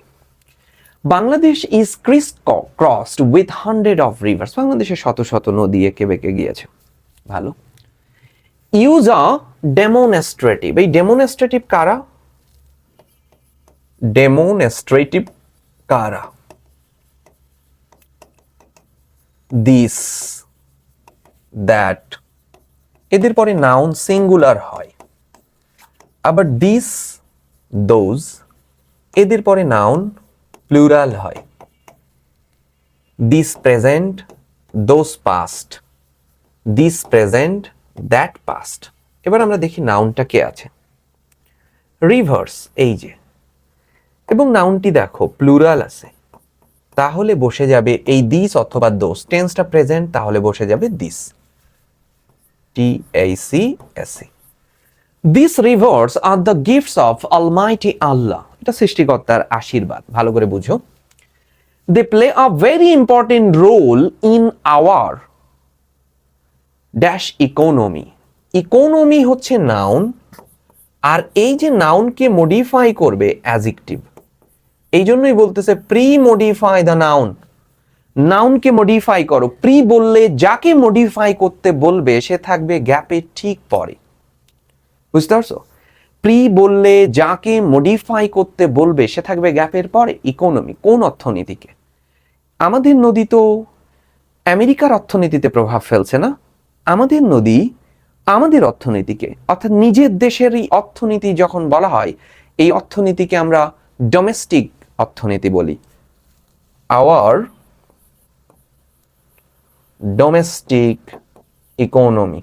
Bangladesh is crossed with 100 of rivers, বাংলাদেশে শত শত নদী এঁকে বেঁকে গিয়েছে, ভালো। ইউজ আ ডেমনস্ট্রেটিভ, এই ডেমনস্ট্রেটিভ কারা, ডেমনস্ট্রেটিভ কারা, দিস, দ্যাট, এদের পরে নাউন সিঙ্গুলার হয়, আবার দিস, দোজ, এদের পরে নাউন প্লুরাল হয়, this present, those past, this present, that past. এবার আমরা দেখি নাউনটা কে আছে, রিভার্স, এই যে, এবং নাউনটি দেখো প্লুরাল আছে, তাহলে বসে যাবে এই দিস অথবা দোজ, টেন্সটা প্রেজেন্ট তাহলে বসে যাবে this, TACSE। These rivers are the gifts of Almighty Allah, এটা সৃষ্টিকর্তার আশীর্বাদ, ভালো করে বুঝো। They play a very important role in our dash economy, economy হচ্ছে নাউন, আর এই যে নাউনকে মডিফাই করবে অ্যাডজেক্টিভ, এই জন্যই বলতেছে প্রি মডিফাই দ্য নাউন, নাউনকে মডিফাই করো, প্রি বললে যাকে মডিফাই করতে বলবে সে থাকবে গ্যাপের ঠিক পরে, বুঝতে পারছো? প্রি বললে যাকে মডিফাই করতে বলবে সে থাকবে গ্যাপের পরে। ইকোনমি কোন অর্থনীতিকে, আমাদের নদী তো আমেরিকার অর্থনীতিতে প্রভাব ফেলছে না, আমাদের নদী আমাদের অর্থনীতিকে, অর্থাৎ নিজের দেশেরই অর্থনীতি যখন বলা হয়, এই অর্থনীতিকে আমরা ডোমেস্টিক অর্থনীতি বলি, our domestic economy.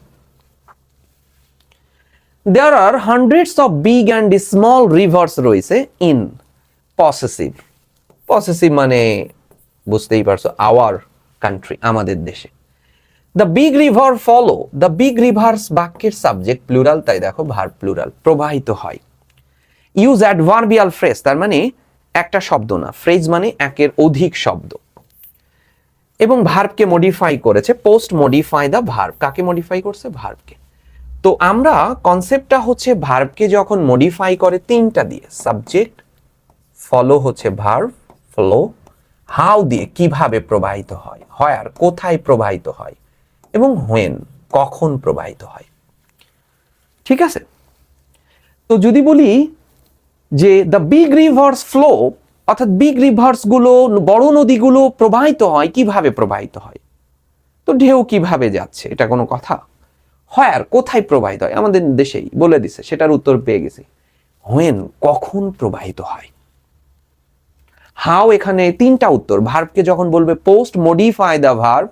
There are hundreds of big and small rivers রয়েছে in possessive, possessive মানে বুঝতেই পারছো our country, আমাদের দেশে। The big river follow, the big rivers বাক্যের সাবজেক্ট প্লুরাল, তাই দেখো ভার্ব প্লুরাল, প্রবাহিত হয়। Use adverbial phrase, তার মানে একটা শব্দ না, ফ্রেজ মানে একের অধিক শব্দ, এবং ভার্বকে মডিফাই করেছে, পোস্ট মডিফাই দা ভার্ব, কাকে মডিফাই করছে, ভার্বকে। তো আমরা কনসেপ্টটা হচ্ছে ভার্বকে যখন মডিফাই করে তিনটা দিয়ে, সাবজেক্ট, ফলো হচ্ছে ভার্ব, ফ্লো, হাউ দিয়ে কিভাবে প্রবাহিত হয়, আর কোথায় প্রবাহিত হয়, এবং হোয়েন কখন প্রবাহিত হয়, ঠিক আছে। তো যদি বলি যে দ্য বিগ রিভার্স ফ্লো, অর্থাৎ বিগ রিভার্স গুলো, বড় নদীগুলো প্রবাহিত হয়, কিভাবে প্রবাহিত হয়, তো ঢেউ কিভাবে যাচ্ছে, এটা কোনো কথা? হোয়ার কোথায় প্রবাহিত হয়, আমাদের দেশেই বলে দিছে, সেটার উত্তর পেয়ে গেছি। হোয়েন কখন প্রবাহিত হয়। হাউ এখানে তিনটা উত্তর। ভার্বকে যখন বলবে post modify the verb,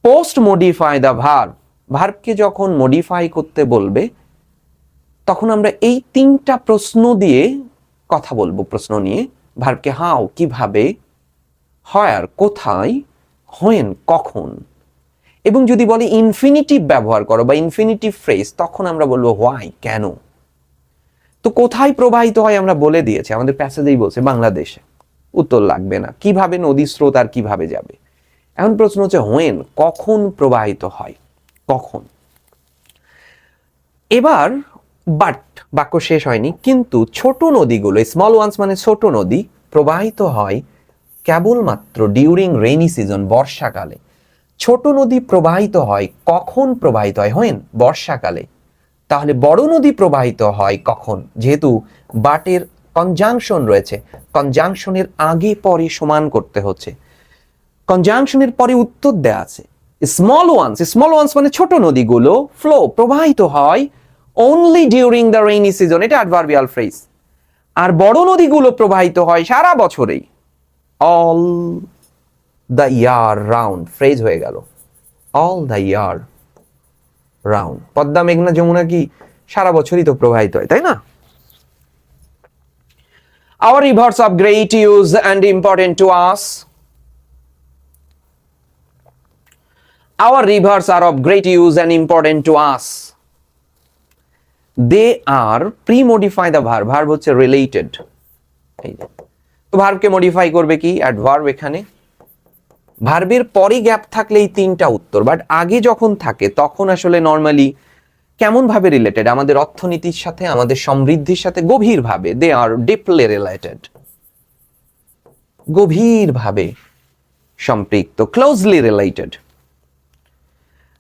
post modify the verb, ভার্বকে যখন মডিফাই করতে বলবে তখন আমরা এই তিনটা প্রশ্ন দিয়ে কথা বলবো, প্রশ্ন নিয়ে। ভার্বকে হাউ কিভাবে, হোয়ার কোথায়, হোয়েন কখন। এবং যদি বলে ইনফিনিটিভ ব্যবহার করো বা ইনফিনিটিভ ফ্রেজ, তখন আমরা বলবো হোয়াই কেন। তো কোথায় প্রবাহিত হয় আমরা বলে দিয়েছি, আমাদের প্যাসেজেই বলছে বাংলাদেশে, উত্তর লাগবে না। কিভাবে নদী স্রোত আর কিভাবে যাবে। এখন প্রশ্ন হচ্ছে হোয়েন কখন প্রবাহিত হয়, কখন। এবার বাট বাক্য শেষ হয়নি, কিন্তু ছোট নদীগুলো, স্মল ওয়ান্স মানে ছোট নদী, প্রবাহিত হয় কেবলমাত্র ডিউরিং রেইনি সিজন, বর্ষাকালে। ছোট নদী প্রবাহিত হয় কখন প্রবাহিত হয়, হোয়েন, বর্ষাকালে। তাহলে বড় নদী প্রবাহিত হয় কখন, যেহেতু বাটের কনজাংশন রয়েছে, কনজাংশনের আগে পরে সমান করতে হচ্ছে, কনজাংশনের পরে উত্তর দেয়া আছে। স্মল ওয়ান্স মানে ছোট নদীগুলো ফ্লো প্রবাহিত হয় only during the rainy season, এটা অ্যাডভার্বিয়াল ফ্রেজ। আর বড় নদীগুলো প্রবাহিত হয় সারা বছরেই, all the year round, phrase হয়ে গেল all the year round. Padma, মেঘনা, যমুনা কি সারা বছরই তো প্রবাহিত হয়, তাই না? Our rivers of great use and important to us. Our rivers are of great use and important to us. They are pre-modify the verb. Verb হচ্ছে related. তো ভার্বকে মডিফাই করবে কি? অ্যাডভার্ব এখানে। ভার্বের পরে গ্যাপ থাকলে এই তিনটা উত্তর, বাট আগে যখন থাকে তখন আসলে নর্মালি কেমন ভাবে রিলেটেড, আমাদের অর্থনীতির সাথে, আমাদের সমৃদ্ধির সাথে গভীরভাবে। দে আর ডিপলি রিলেটেড, গভীরভাবে সম্পৃক্ত, closely related.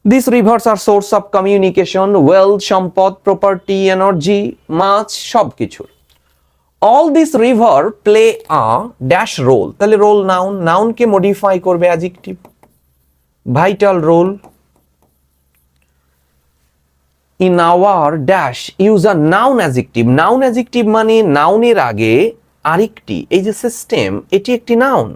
This rivers are source of communication, wealth, সম্পদ, প্রপার্টি, এনার্জি, মাছ, সবকিছুর। All this river play a dash role, তাহলে রোল নাউন, নাউনকে মডিফাই করবে adjective, vital role in our dash use a noun adjective. Noun adjective মানে নাউনের আগে আরেকটি, এই যে সিস্টেম, এটি একটি নাউন,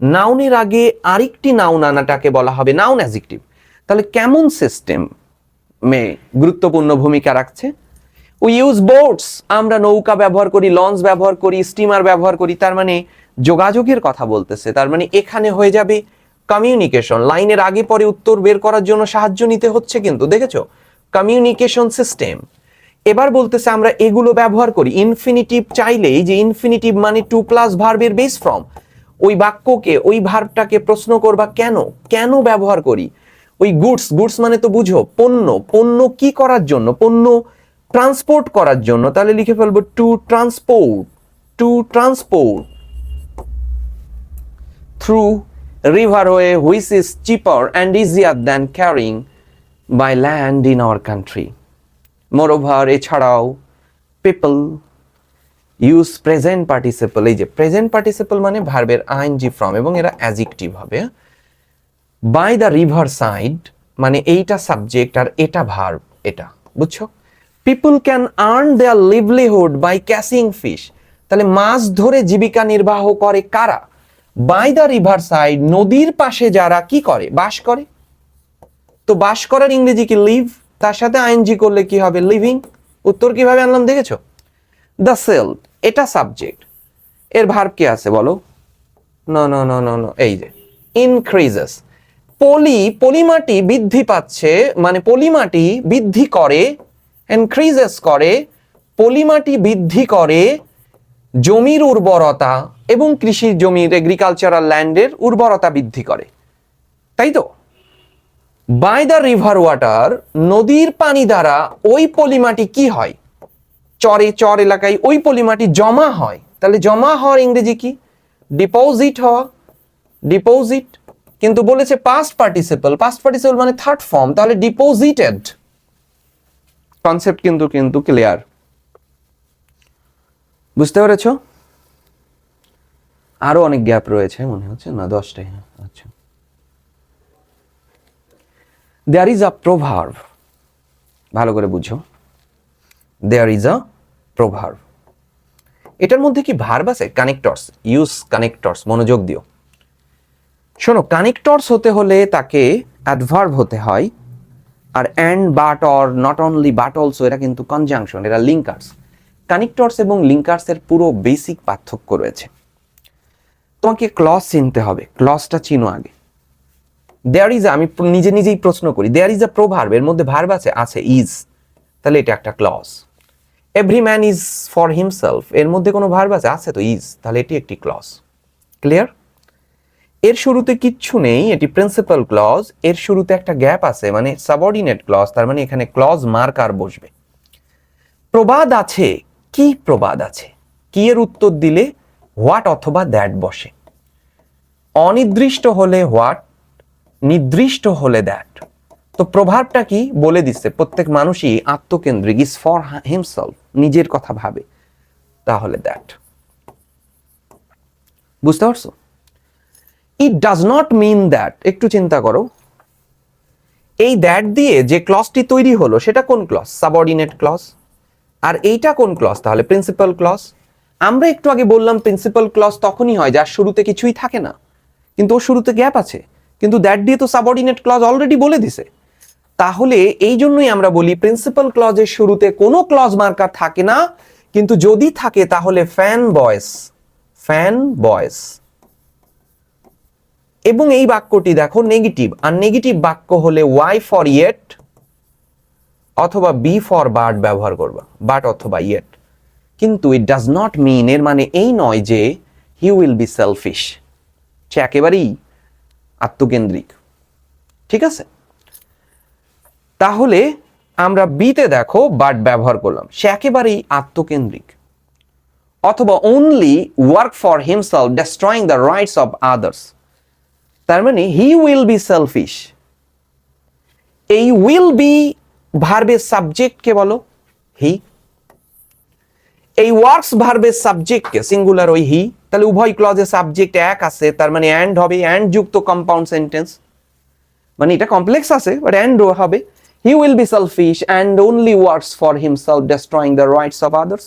নাউনের আগে আরেকটি নাউন আনাটাকে বলা হবে নাউন অ্যাডজেক্টিভ। তাহলে কেমন সিস্টেম মে গুরুত্বপূর্ণ ভূমিকা রাখছে। উই ইউজ বোটস, আমরা নৌকা ব্যবহার করি, লঞ্চ ব্যবহার করি, স্টিমার ব্যবহার করি, তার মানে যোগাযোগের কথা বলতেছে। তার মানে এখানে হয়ে যাবে কমিউনিকেশন, লাইনের আগে পরে উত্তর বের করার জন্য সাহায্য নিতে হচ্ছে, কিন্তু দেখেছো কমিউনিকেশন সিস্টেম। এবার বলতেছে আমরা এগুলো ব্যবহার করি। ইনফিনিটিভ চাইলেই, যে ইনফিনিটিভ মানে টু প্লাস ভার্বের বেস ফর্ম, ওই বাক্যকে, ওই ভার্বটাকে প্রশ্ন করবা কেন, কেন ব্যবহার করি। ওই গুডস, গুডস মানে তো বুঝো পণ্য, পণ্য কি করার জন্য, পণ্য ট্রান্সপোর্ট করার জন্য, তাহলে লিখে ফেলবো to transport, to transport through riverway which is cheaper and easier than carrying by land in our country. Moreover, এছাড়াও people use present participle, এই যে present participle মানে ভার্বের ing form, এবং এরা adjective হবে। by the river side মানে এইটা সাবজেক্ট আর এটা ভার্ব, এটা বুঝছো। people can earn their livelihood by catching fish, তাহলে মাছ ধরে জীবিকা নির্বাহ করে কারা। by the river side নদীর পাশে যারা কি করে, বাস করে। তো বাস করার ইংরেজি কি লিভ, তার সাথে আইএনজি করলে কি হবে লিভিং। উত্তর কিভাবে আনলাম দেখেছো। দ্য সেল এটা সাবজেক্ট, এর ভার্ব কি আছে বলো। No no no no no, এই যে ইনক্রিজেস। পলিমাটি বৃদ্ধি পাচ্ছে, মানে পলিমাটি বৃদ্ধি করে, ইনক্রিজেস করে, পলিমাটি বৃদ্ধি করে জমির উর্বরতা এবং কৃষি জমির, এগ্রিকালচারাল ল্যান্ডের উর্বরতা বৃদ্ধি করে, তাই তো। বাই দ্য রিভার ওয়াটার নদীর পানি দ্বারা ওই পলিমাটি কি হয়, চর এলাকায় ওই পলিমাটি জমা হয়, তাহলে জমা হওয়ার ইংরেজি কি, ডিপোজিট হওয়া, ডিপোজিট। কিন্তু বলেছে পাস্ট পার্টিসিপল, পাস্ট পার্টিসিপল মানে থার্ড ফর্ম, তাহলে ডিপোজিটেড। কনসেপ্ট কিন্তু ক্লিয়ার, বুঝতে পেরেছো। আরো অনেক গ্যাপ রয়েছে মনে হচ্ছে, না 10টাই, আচ্ছা। দেয়ার ইজ আ প্রভার্ব, ভালো করে বুঝো, দেয়ার ইজ আ প্রভার্ব। এটার মধ্যে কি ভার্ব আছে? কানেক্টরস, ইউজ কানেক্টরস, মনোযোগ দিও। শোনো, কানেক্টরস হতে হলে তাকে অ্যাডভার্ব হতে হয়, আর and, but, or, not only, but also, এরা কিন্তু কনজাংশন, এরা লিঙ্কার্স। কানেক্টরস এবং লিঙ্কার্সের পুরো বেসিক পার্থক্য রয়েছে। তোমাকে ক্লজ চিনতে হবে, ক্লজটা চিনো আগে। দেয়ার ইজ, আমি নিজে নিজেই প্রশ্ন করি, দেয়ার ইজ আ প্রভার্ব, এর মধ্যে ভার্ব আছে? আছে, ইজ, তাহলে এটা একটা clause. Every man is for himself, এর মধ্যে কোনো ভার্ব আছে? আছে তো, ইজ, তাহলে এটি একটি ক্লজ। ক্লিয়ার? এর শুরুতে কিচ্ছু নেই, এটি প্রিন্সিপাল ক্লজ। এর শুরুতে একটা গ্যাপ আছে, মানে সাবঅর্ডিনেট ক্লজ, তার মানে এখানে ক্লজ মার্কার বসবে। প্রবাদ আছে, কি প্রবাদ আছে? কি এর উত্তর দিলে হোয়াট অথবা দ্যাট বসে। অনির্দিষ্ট হলে হোয়াট, নির্দিষ্ট হলে দ্যাট। তো প্রভাবটা কি বলে দিচ্ছে, প্রত্যেক মানুষই আত্মকেন্দ্রিক, ইজ ফর হিমসেলফ, নিজের কথা ভাবে, তাহলে দ্যাট। বুঝতে পারছো? It does not mean that. একটু চিন্তা করো, এই দ্যাট দিয়ে যে ক্লজটি তৈরি হলো সেটা কোন ক্লজ? Subordinate clause. আর এইটা কোন ক্লজ? তাহলে প্রিন্সিপাল ক্লজ। আমরা একটু আগে বললাম প্রিন্সিপাল ক্লজ তখনই হয় যার শুরুতে কিছুই থাকে না, কিন্তু ওর শুরুতে গ্যাপ আছে, কিন্তু দ্যাট দিয়ে তো সাবঅর্ডিনেট ক্লজ অলরেডি বলে দিছে। তাহলে এই জন্যই আমরা বলি প্রিন্সিপাল ক্লজের শুরুতে কোনো ক্লজ মার্কার থাকে না, কিন্তু যদি থাকে তাহলে ফ্যান বয়েস, ফ্যান বয়েস। এবং এই বাক্যটি দেখো নেগেটিভ, আর নেগেটিভ বাক্য হলে ওয়াই ফর ইয়েট অথবা বি ফর বাট ব্যবহার করবা, বাট অথবা ইয়েট। কিন্তু ইট ডাজ নট মিন, এর মানে এই নয় যে হি উইল বি সেলফিশ, সে একেবারেই আত্মকেন্দ্রিক। ঠিক আছে? তাহলে আমরা বিতে দেখো বাট ব্যবহার করলাম, সে একেবারেই আত্মকেন্দ্রিক। অথবা only work for himself destroying the rights of others, তার মানে হি উইল বি সেলফিশ। এই উইল বি ভার্বের সাবজেক্টকে বলো হি, এই ওয়ার্কস ভার্বের সাবজেক্টকে সিঙ্গুলার ওই হি। তাহলে উভয় ক্লজে সাবজেক্ট এক আছে, তার মানে অ্যান্ড হবে, অ্যান্ড যুক্ত কম্পাউন্ড সেন্টেন্স, মানে এটা কমপ্লেক্স আছে বাট অ্যান্ড হবে। He will be shellfish and only works for himself destroying the rights of others.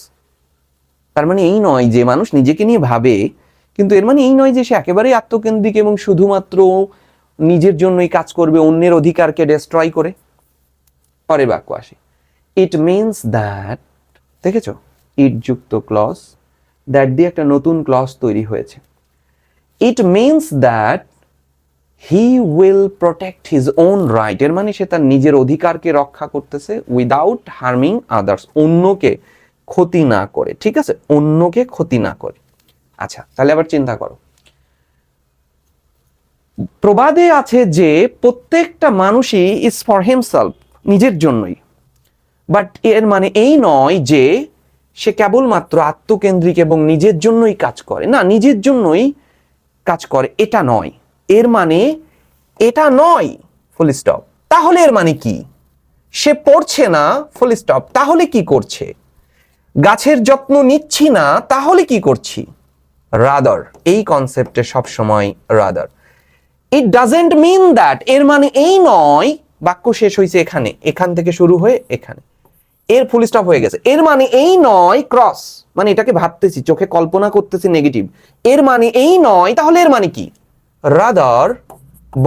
তার মানে এই নয় যে মানুষ নিজেকে নিয়ে ভাবে, কিন্তু এর মানে এই নয় যে সে একেবারেই আত্মকেন্দ্রিক এবং শুধুমাত্র নিজের জন্যই কাজ করবে, অন্যের অধিকারকে ডেস্ট্রয় করে। পরের বাক্য আসি, ইট মিনস দ্যাট, দেখেছো ইট যুক্ত ক্লজ, দ্যাট দিয়ে একটা নতুন ক্লজ তৈরি হয়েছে। It means that he will protect his own right, এর মানে সে তার নিজের অধিকারকে রক্ষা করতেছে উইদাউট হার্মিং আদার্স, অন্যকে ক্ষতি না করে। ঠিক আছে, অন্যকে ক্ষতি না করে। আচ্ছা, তাহলে আবার চিন্তা করো, প্রবাদে আছে যে প্রত্যেকটা মানুষই ইজ ফর হিমসেলফ, নিজের জন্যই, বাট এর মানে এই নয় যে সে কেবলমাত্র আত্মকেন্দ্রিক এবং নিজের জন্যই কাজ করে, না, নিজের জন্যই কাজ করে এটা নয়। এর মানে এটা নয়, ফুল স্টপ। তাহলে এর মানে কি? সে পড়ছে না, ফুল স্টপ, তাহলে কি করছে? গাছের যত্ন নিচ্ছি না, তাহলে কি করছি? রাদার, এই কনসেপ্টে সবসময় rather. It doesn't mean that, এর মানে এই নয়, বাক্য শেষ হয়েছে এখানে, এখান থেকে শুরু হয়ে এখানে, এর ফুল স্টপ হয়ে গেছে। এর মানে এই নয়, ক্রস, মানে এটাকে ভাবতেছি, চোখে কল্পনা করতেছি নেগেটিভ। এর মানে এই নয়, তাহলে এর মানে কি? রাদার,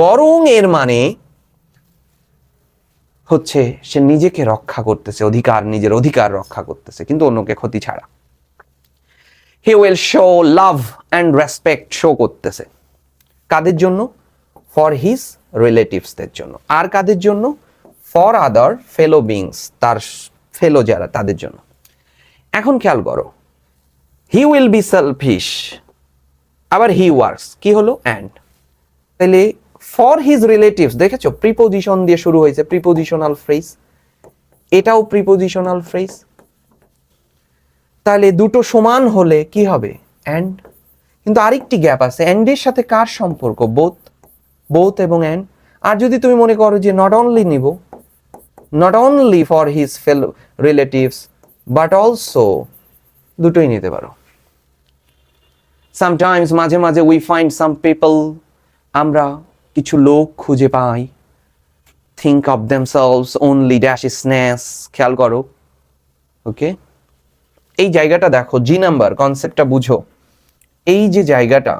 বরং এর মানে হচ্ছে সে নিজেকে রক্ষা করতেছে, অধিকার, নিজের অধিকার রক্ষা করতেছে, কিন্তু অন্যকে ক্ষতি ছাড়া। He will show love and respect, show করতেছে কাদের জন্য? ফর হিজ রিলেটিভসদের জন্য। আর কাদের জন্য? ফর আদার ফেলো বিংস, তার ফেলো যারা, তাদের জন্য। এখন খেয়াল করো, হি উইল বি সেলফিশ, আবার হি ওয়ার্কস, কি হলো? অ্যান্ড। তাহলে ফর হিজ রিলেটিভস, দেখেছো প্রিপোজিশন দিয়ে শুরু হয়েছে, প্রিপোজিশনাল ফ্রেজ, এটাও প্রিপোজিশনাল ফ্রেজ। তাহলে দুটো সমান হলে কি হবে? অ্যান্ড। কিন্তু আরেকটি গ্যাপ আছে, অ্যান্ডের সাথে কার সম্পর্ক? বোথ, বোথ এবং অ্যান্ড। আর যদি তুমি মনে করো যে নট অনলি নিব, not only for his fellow relatives but also, দুটোই নিতে পারো। সামটাইমস, মাঝে মাঝে, উই ফাইন্ড সাম পিপল, আমরা কিছু লোক খুঁজে পাই, think of themselves only dash snatch, খেয়াল করো। ওকে, এই জায়গাটা দেখো, জি নাম্বার কনসেপ্টটা বুঝো। এই যে জায়গাটা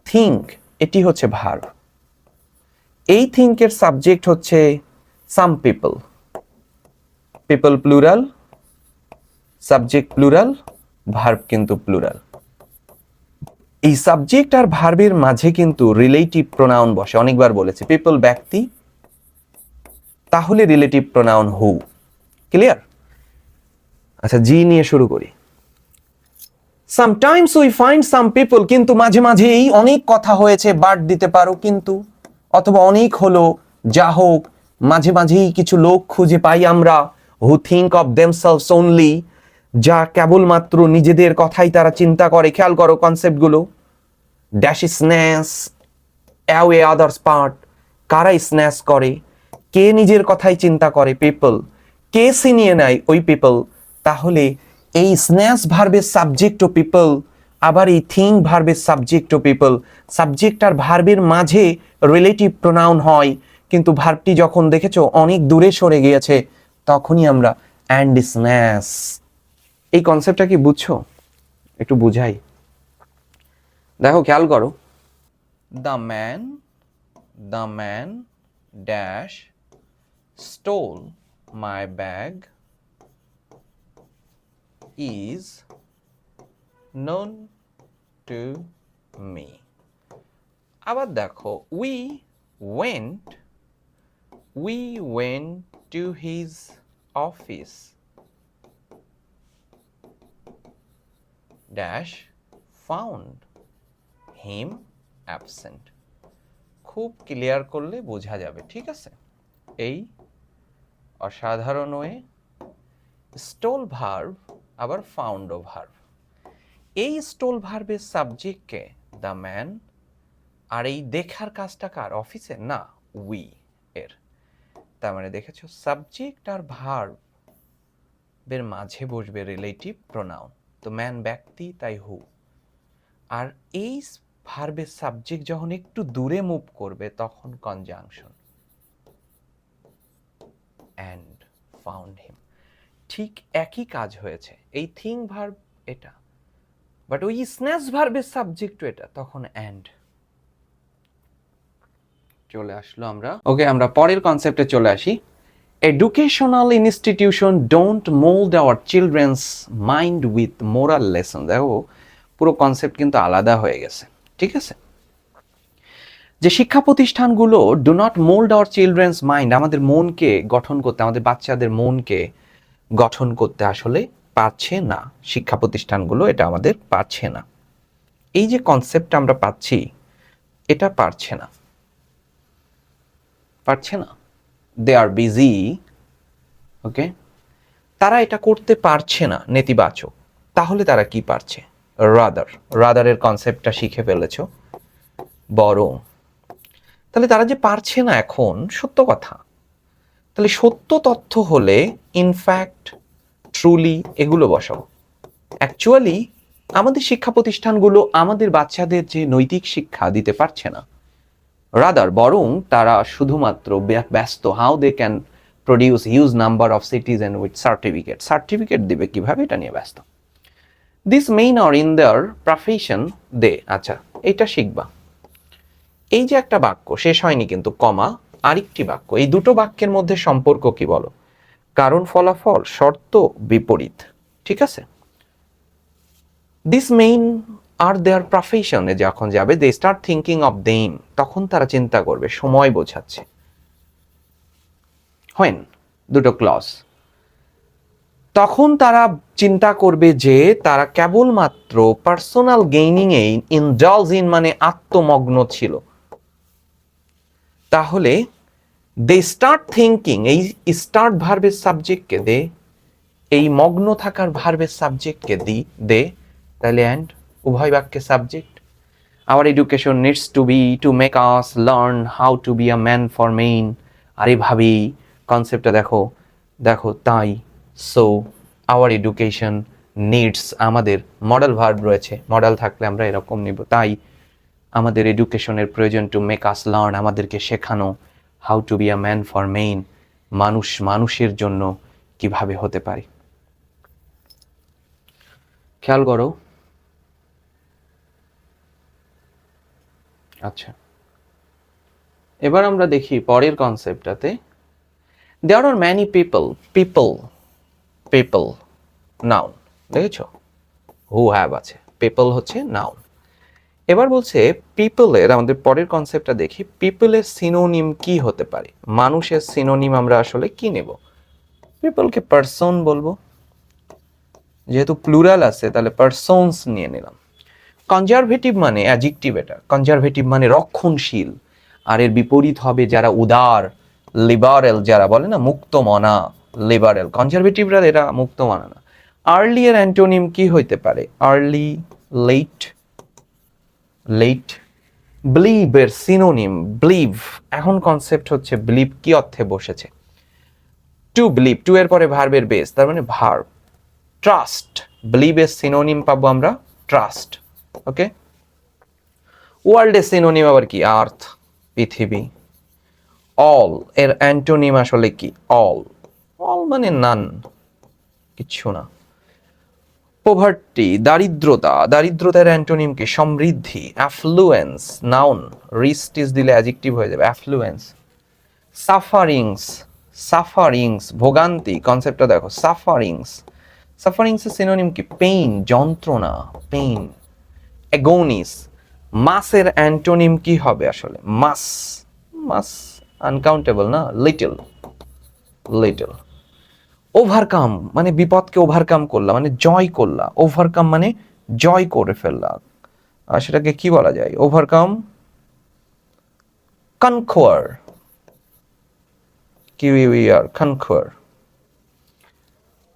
think, এটি হচ্ছে ভার্ব। এই think এর সাবজেক্ট হচ্ছে some people, people plural, subject plural, verb কিন্তু প্লুরাল। এই সাবজেক্ট আর ভার্বের মাঝে কিন্তু রিলেটিভ প্রোনাউন বসে, অনেকবার বলেছে। পিপল ব্যক্তি, তাহলে রিলেটিভ প্রোনাউন হু। ক্লিয়ার? আচ্ছা, জি নিয়ে শুরু করি। Sometimes we find some people, কিন্তু মাঝে মাঝে এই অনেক কথা হয়েছে, বাট দিতে পারো কিন্তু, অথবা অনেক হলো, যা হোক, মাঝে মাঝেই কিছু লোক খুঁজে পাই আমরা, who think of themselves only, যা কেবলমাত্র নিজেদের কথাই তারা চিন্তা করে। খেয়াল করো কনসেপ্টগুলো। Dash snatch away others part, কারা স্ন্যাচ করে, কে নিজের কথাই চিন্তা করে, পিপল, কে ছিনিয়ে নেয়, ওই পিপল। তাহলে এই স্ন্যাচ ভার্বের সাবজেক্ট ও পিপল, আবার এই থিঙ্ক ভার্বের সাবজেক্ট ও পিপল। সাবজেক্ট আর ভার্বের মাঝে রিলেটিভ প্রোনাউন হয়, কিন্তু ভার্বটি যখন দেখেছো অনেক দূরে সরে গিয়েছে, তখনই আমরা অ্যান্ড স্ন্যাচ। এই কনসেপ্টটা কি বুঝছো? একটু বুঝাই। দেখো, খেয়াল করো। The man dash stole my bag is known to me. আবার দেখো, we went to his office dash found him absent. খুব ক্লিয়ার করলে বোঝা যাবে, ঠিক আছে? এই অসাধারণ ওয়ে, স্টোল ভার্ব আবার ফাউন্ডও ভার্ব। এই স্টোল ভার্বের সাবজেক্টকে দ্য ম্যান, আর এই দেখার কাজটা কার? অফিসের না, উই এর। তার মানে দেখেছো, সাবজেক্ট আর ভার্বের মাঝে বসবে রিলেটিভ প্রোনাউন। তো ম্যান ব্যক্তি, তাই হু। আর এই ভার্বের সাবজেক্ট যখন একটু দূরে মুভ করবে, তখন কনজাংশন অ্যান্ড ফাউন্ড হিম। ঠিক একই কাজ হয়েছে, এই থিং ভার্ব এটা, বাট ওই স্ন্যাচ ভার্বের সাবজেক্ট এটা, তখন অ্যান্ড চলে আসলো। আমরা আমরা পরের কনসেপ্টে চলে আসি। Educational institution don't mould our children's mind with moral lesson. দেখো, পুরো কনসেপ্ট কিন্তু আলাদা হয়ে গেছে, ঠিক আছে? যে শিক্ষা প্রতিষ্ঠানগুলো do not mould our children's mind, আমাদের মনকে গঠন করতে, আমাদের বাচ্চাদের মনকে গঠন করতে আসলে পারছে না। শিক্ষা প্রতিষ্ঠানগুলো এটা আমাদের পারছে না। এই যে কনসেপ্টটা আমরা পাচ্ছি, এটা পারছে না। দে আর বিজি। ওকে, তারা এটা করতে পারছে না, নেতিবাচক। তাহলে তারা কি পারছে? রাদারের কনসেপ্টটা শিখে ফেলেছ, বরং। তাহলে তারা যে পারছে না এখন, সত্য কথা। তাহলে সত্য তথ্য হলে ইনফ্যাক্ট, ট্রুলি, এগুলো বসাও। অ্যাকচুয়ালি আমাদের শিক্ষা প্রতিষ্ঠানগুলো আমাদের বাচ্চাদের যে নৈতিক শিক্ষা দিতে পারছে না, বরং তারা শুধুমাত্র ব্যস্ত how they can produce huge number of citizen with certificate দিবে কিভাবে, এটা নিয়ে ব্যস্ত। This main or in their profession they. আচ্ছা, এটা শিখবা। এই যে একটা বাক্য শেষ হয়নি কিন্তু, কমা, আরেকটি বাক্য, এই দুটো বাক্যের মধ্যে সম্পর্ক কি বলো? কারণ ফলাফল, শর্ত বিপরীত, ঠিক আছে? দিস মেইন আর দেয়ার প্রফেশনে যখন যাবে, they start thinking of them, তখন তারা চিন্তা করবে, সময় বোঝাচ্ছে। হোয়েন, দুটো ক্লজ, তখন তারা চিন্তা করবে যে তারা কেবলমাত্র personal gaining A indulge in, মানে আত্মমগ্ন ছিল। তাহলে দে স্টার্ট থিঙ্কিং, এই স্টার্ট ভার্বের সাবজেক্টকে দে, এই মগ্ন থাকার ভার্বের সাবজেক্টকে দে, তাহলে অ্যান্ড, উভয় বাক্যের subject. Our education needs to be to make us learn how to be a man for main. আরে ভাবি, কনসেপ্টটা দেখো, তাই। সো আওয়ার এডুকেশন নিডস, আমাদের মডেল ভার্ব রয়েছে, মডেল থাকলে আমরা এরকম নিব, তাই আমাদের এডুকেশনের প্রয়োজন, টু মেক আস লার্ন, আমাদেরকে শেখানো, how to be a man for main, মানুষ মানুষের জন্য কিভাবে হতে পারে। খেয়াল করো। আচ্ছা, এবার আমরা দেখি পরের কনসেপ্টটাতে, there are many people, people people noun, দেখেছো হু হ্যাভ আছে, পিপল হচ্ছে নাউন। এবার বলছে পিপলের, আমাদের পরের কনসেপ্টটা দেখি, পিপলের সিনোনিম কি হতে পারে, মানুষের সিনোনিম আমরা আসলে কি নেব। পিপলকে পারসন বলবো, যেহেতু প্লুরাল আছে তাহলে পারসনস নিয়ে নিলাম। কনজারভেটিভ মানে অ্যাডজেক্টিভ, এটা কনজারভেটিভ মানে রক্ষণশীল, আর এর বিপরীত হবে যারা উদার, লিবারেল, যারা বলে না মুক্তমনা, লিবারেল। কনজারভেটিভরা এরা মুক্তমনা না। আর্লি এর অ্যান্টোনিম কি হইতে পারে, আর্লি, লেট, লেট। বিলিভ এর সিনোনিম বিলিভ, এখন কনসেপ্ট হচ্ছে বিলিভ কি অর্থে বসেছে, টু বিলিভ, টু এর পরে ভার্বের বেস, তার মানে ভার্ব। ট্রাস্ট, বিলিভ এর সিনোনিম পাবো আমরা ট্রাস্ট, ওকে। ওয়ার্ল্ড এর সিনোনিম আবার কি, আর্থ, পৃথিবী। অল এর অ্যান্টোনিম আসলে কি, অল, অল মানে নান, কিচ্ছু না। পোভার্টি, দারিদ্রতা, দারিদ্রতার অ্যান্টোনিম কি, সমৃদ্ধি। অ্যাফ্লুয়েন্স, নাউন, রিস্টিস দিলে অ্যাডজেক্টিভ হয়ে যাবে, অ্যাফ্লুয়েন্স। সাফারিংস, সাফারিংস ভোগান্তি, কনসেপ্টটা দেখো, সাফারিংস, সাফারিংস এর সিনোনিম কি, পেইন, যন্ত্রণা, পেইন। অ্যাগোনিস, মাসের অ্যান্টোনিম কি হবে আসলে, মাস, মাস আনকাউন্টেবল না, লিটল, লিটল। ওভারকাম মানে বিপদকে ওভারকাম করলা, মানে জয় করলা, ওভারকাম মানে জয় করে ফেললা, আর সেটাকে কি বলা যায়, ওভারকাম, কনকোয়ার, কিউইআর, কনকোয়ার।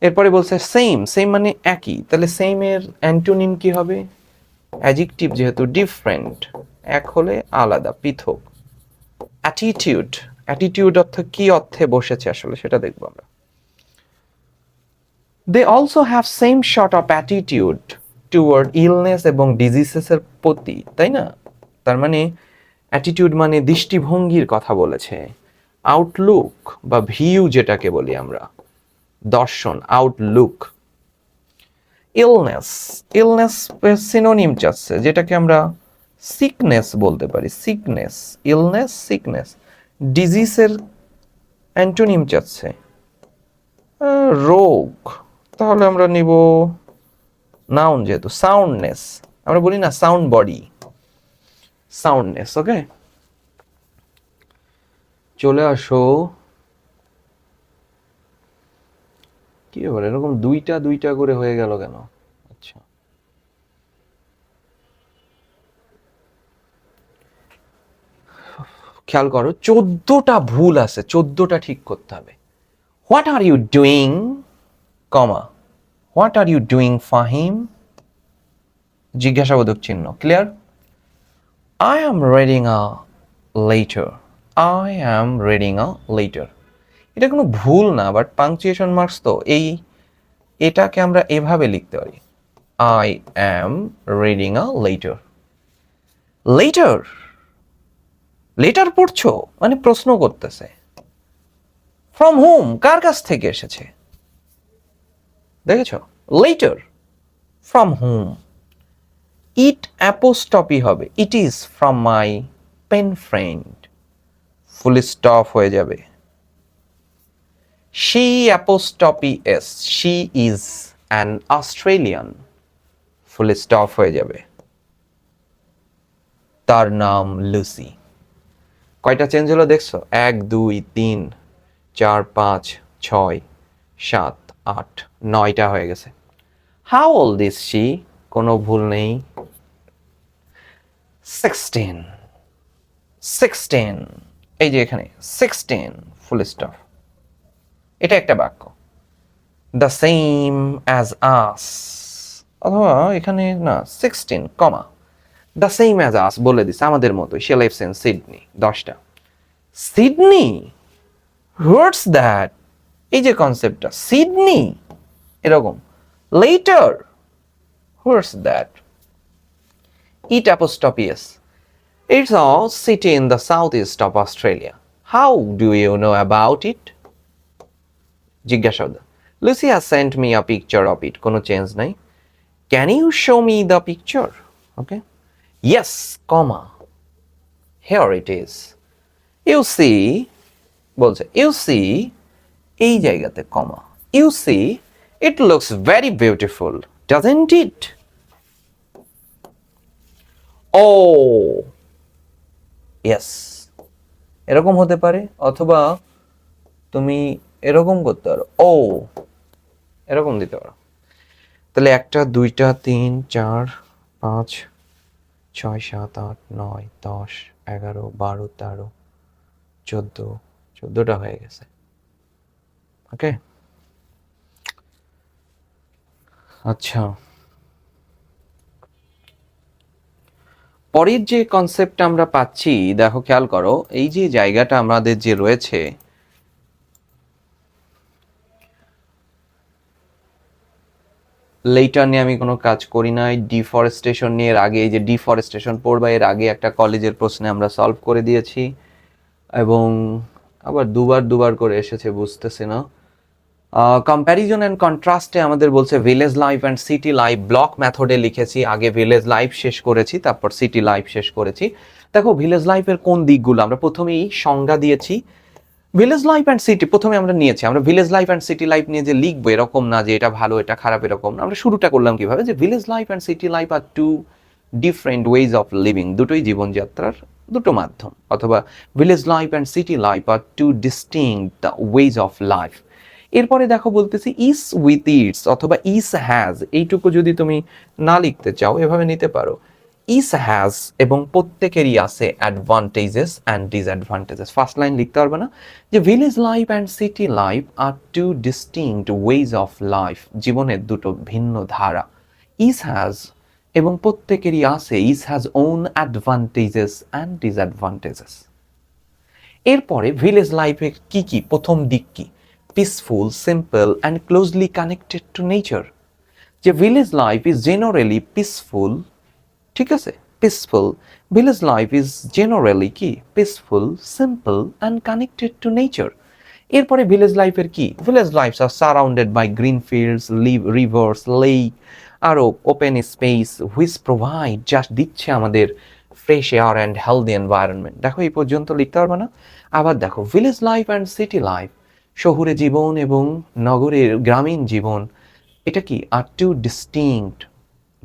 এরপরে বলছে সেম, সেম মানে একই, তাহলে সেম এর অ্যান্টোনিম কি হবে, অ্যাডজেক্টিভ যেহেতু, ডিফারেন্ট, এক হলে আলাদা, পৃথক। অ্যাটিটিউড, অ্যাটিটিউড অর্থ কি অর্থে বসেছে আসলে সেটা দেখবো আমরা। They also have same sort of attitude toward illness এবং ডিজিজেসের প্রতি, তাই না। তার মানে অ্যাটিটিউড মানে দৃষ্টিভঙ্গির কথা বলেছে, আউটলুক বা ভিউ যেটাকে বলি আমরা, দর্শন, আউটলুক। ইলনেস, ইলনেস সিনোনিম চাচ্ছে, যেটাকে আমরা সিকনেস বলতে পারি, সিকনেস, ইলনেস, সিকনেস। ডিজিজের অ্যান্টোনিম চাচ্ছে রোগ, তাহলে আমরা নিব নাউন যেহেতু, সাউন্ডনেস, আমরা বলি না সাউন্ড বডি, সাউন্ডনেস, ওকে। চলে আসো, কি ব্যাপার এরকম দুইটা দুইটা করে হয়ে গেল কেন, আচ্ছা। খেয়াল করো 14টা ভুল আছে, 14টা ঠিক করতে হবে। What are you doing, comma, what are you doing Fahim, জিজ্ঞাসাবোধক চিহ্ন, clear. I am reading a letter, I am reading a letter, এটা কোনো ভুল না, বাট পাংচুয়েশন মার্কস তো, এটাকে আমরা এভাবে লিখতে পারি, I am reading a letter. Letter, letter পড়ছো মানে প্রশ্ন করতেছে, ফ্রম হোম, কার কাছ থেকে এসেছে, দেখেছো, letter, from home. It apostrophe হবে, it is from my pen friend, full stop হয়ে যাবে। She apostrophe S, she is an Australian, full stop হয়ে যাবে। তার নাম লুসি। কয়টা চেঞ্জ হলো দেখছো, 1 2 3 4 5 6 7 8 9টা হয়ে গেছে। হাউ ওল্ড ইজ শি, কোনো ভুল নেই। 16, 16, এই যে এখানে 16, ফুল স্টপ। এটা একটা বাক্য। দ্য সেম অ্যাজ আস, অথবা এখানে না 16, comma, the same as us বলে দিচ্ছে, আমাদের মতোই, সে লাইভস ইন সিডনি, 10টা। সিডনি, হোয়াটস দ্যাট, এই যে কনসেপ্টটা, সিডনি এরকম। Letter, what's that. It apostrophe S, it's a city in the southeast of Australia. How do you know about it? জিজ্ঞাসা। Lucy has sent me a picture of it, কোনো change নাই। Can you show me the picture? Okay, yes, comma, here it is. You see, বলছে you see, এই জায়গাতে comma, you see it looks very beautiful doesn't it? Oh yes, এরকম হতে পারে, অথবা তুমি এরকম করতে পারো, ও এরকম দিতে পারো। তাহলে 1 2 3 4 5 6 7 8 9 10 11 12 13 14, 14টা হয়ে গেছে। ওকে, আচ্ছা, পরের যে কনসেপ্টটা আমরা পাচ্ছি, দেখো খেয়াল করো, এই যে জায়গাটা আমাদের যে রয়েছে, লেটার নিয়ে আমি কোনো কাজ করি নাই। ডিফরেস্টেশন নিয়ে এর আগে, এই যে ডিফরেস্টেশন পড়বা, এর আগে একটা কলেজের প্রশ্নে আমরা সলভ করে দিয়েছি, এবং আবার দুবার করে এসেছে, বুঝতেছি না। কম্প্যারিজন অ্যান্ড কন্ট্রাস্টে আমাদের বলছে village life and city life, block মেথডে লিখেছি, আগে ভিলেজ লাইফ শেষ করেছি, তারপর সিটি লাইফ শেষ করেছি। দেখো ভিলেজ লাইফের কোন দিকগুলো, আমরা প্রথমেই সংজ্ঞা দিয়েছি। ভিলেজ লাইফ অ্যান্ড সিটি প্রথমে আমরা নিয়েছি, আমরা village life and city life নিয়ে যে লিখবো এরকম না যে এটা ভালো এটা খারাপ, এরকম না। আমরা শুরুটা করলাম কিভাবে, যে village life and city life are two different ways of living, দুটোই জীবনযাত্রার দুটো মাধ্যম, অথবা village life and city life are two distinct the ways of life. এরপরে দেখো বলতেছি ইস উইথ ইটস অথবা ইস হ্যাজ, এইটুকু যদি তুমি না লিখতে চাও এভাবে নিতে পারো, ইস হ্যাজ এবং প্রত্যেকেরই আছে advantages and disadvantages. First line লিখতে পারবে না, যে village life and city life are two distinct ways of life, জীবনের দুটো ভিন্ন ধারা। ইস হ্যাজ এবং প্রত্যেকেরই আছে, each has own advantages and disadvantages. এরপরে ভিলেজ লাইফের কি কি, প্রথম দিক কি, peaceful, simple and closely connected to nature. যে village life is generally peaceful, ঠিক আছে, peaceful, village life is generally কি, peaceful, simple and connected to nature. এরপরে ভিলেজ লাইফের কি, village life's are surrounded by green fields, rivers, lake, আরও open space which provide, যা দিচ্ছে আমাদের fresh air and healthy environment. দেখো এই পর্যন্ত লিখতে পারবে না। আবার দেখো village life and city life, শহুরে জীবন এবং নগরের গ্রামীণ জীবন, এটা কি are two distinct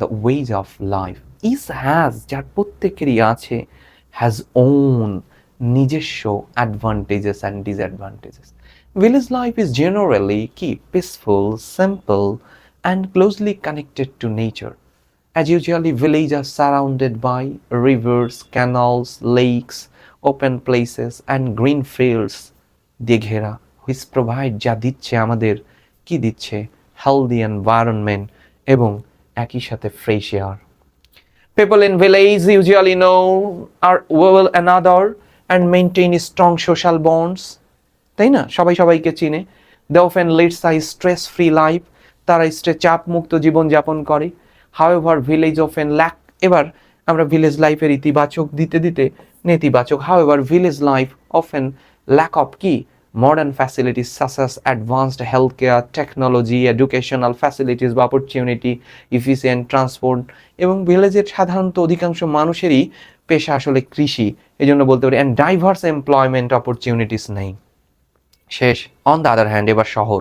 the ways of life. Each has, যার প্রত্যেকেরই আছে, হ্যাজ ওন, নিজস্ব advantages and disadvantages. Village life is generally কি, peaceful, simple and closely connected to nature. As usually, villages are surrounded by rivers, canals, lakes, open places and green fields দিয়ে ঘেরা, which provide, যা দিচ্ছে আমাদের, কি দিচ্ছে, healthy environment এবং একই সাথে fresh air. People in village usually know are well another and maintain strong social bonds. তাই না, সবাই সবাইকে চিনে। They often lead a stress-free life, তারা চাপ মুক্ত জীবন যাপন করে। However, village often lack, এবার আমরা ভিলেজ লাইফের ইতিবাচক দিতে দিতে নেতিবাচক। However, village life often lack of কি, modern facilities such as advanced healthcare, technology, educational facilities বা opportunity, efficient transport, এবং ভিলেজের সাধারণত অধিকাংশ মানুষেরই পেশা আসলে কৃষি, এই জন্য বলতে পারি, and diverse employment opportunities নেই। শেষ। অন দ্য আদার হ্যান্ড, এবার শহর,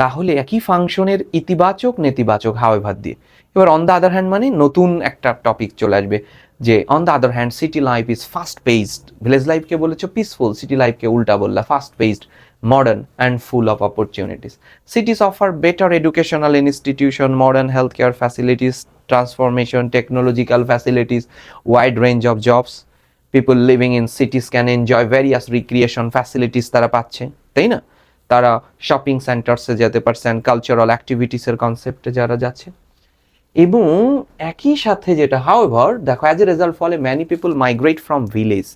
তাহলে একই ফাংশনের ইতিবাচক নেতিবাচক হাওয়েভার দিয়ে। এবার অন দ্য আদার হ্যান্ড মানে নতুন একটা টপিক চলে আসবে, যে on the other hand city life is fast paced, village লাইফকে বলেছো পিসফুল, সিটি লাইফকে উল্টা বললা fast paced, modern and full of opportunities. Cities offer better educational institution, modern health care facilities, transformation, technological facilities, wide range of jobs. People living in cities can enjoy various recreation facilities, তারা পাচ্ছে, তাই না, তারা shopping সেন্টার্সে যেতে পারছেন, cultural অ্যাক্টিভিটিসের কনসেপ্টে যারা যাচ্ছে। এবং একই সাথে যেটা, হাউএভার দেখো, অ্যাজ এ রেজাল্ট ফলে many people migrate from village,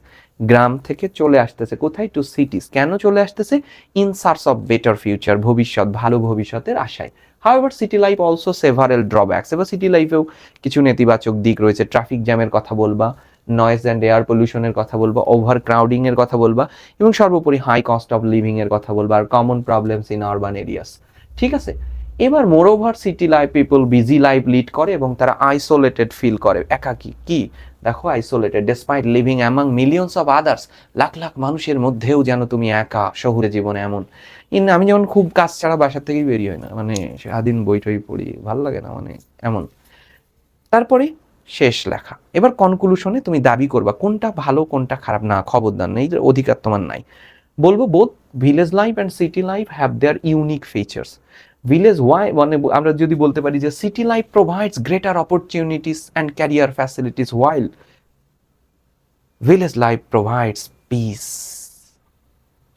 গ্রাম থেকে চলে আসতেছে কোথায়, টু সিটিস। কেন চলে আসতেছে, in search of better future, ভবিষ্যৎ, ভালো ভবিষ্যতের আশায়। However city life also several drawbacks, এবার সিটি লাইফেও কিছু নেতিবাচক দিক রয়েছে। ট্রাফিক জ্যামের কথা বলবা, নয়েজ অ্যান্ড এয়ার পলিউশনের কথা বলবা, ওভার ক্রাউডিং এর কথা বলবা, এবং সর্বোপরি হাই কস্ট অফ লিভিং এর কথা বলবা, are common problems in urban areas. ঠিক আছে, এবার more over city life people busy life lead করে এবং তারা আইসোলেটেড ফিল করে, একাকী। কি দেখো, isolated despite living among millions of others, lakh lakh মানুষের মধ্যেও যেন তুমি একা শহুরে জীবনে। এমন আমি যেমন খুব কাজ ছাড়া বাসার থেকেই বেরিয়ে হয় না, মানে সারাদিন বই টই পড়ি, ভালো লাগে না, মানে এমন। তারপরে শেষ লেখা, এবার কনক্লুশনে তুমি দাবি করবা কোনটা ভালো কোনটা খারাপ। না, খবরদার নেই, অধিকার তোমার নাই। বলবো both village life and city life have their unique features. Village why, মানে আমরা যদি বলতে পারি যে city life provides greater opportunities and career facilities, while village life provides peace,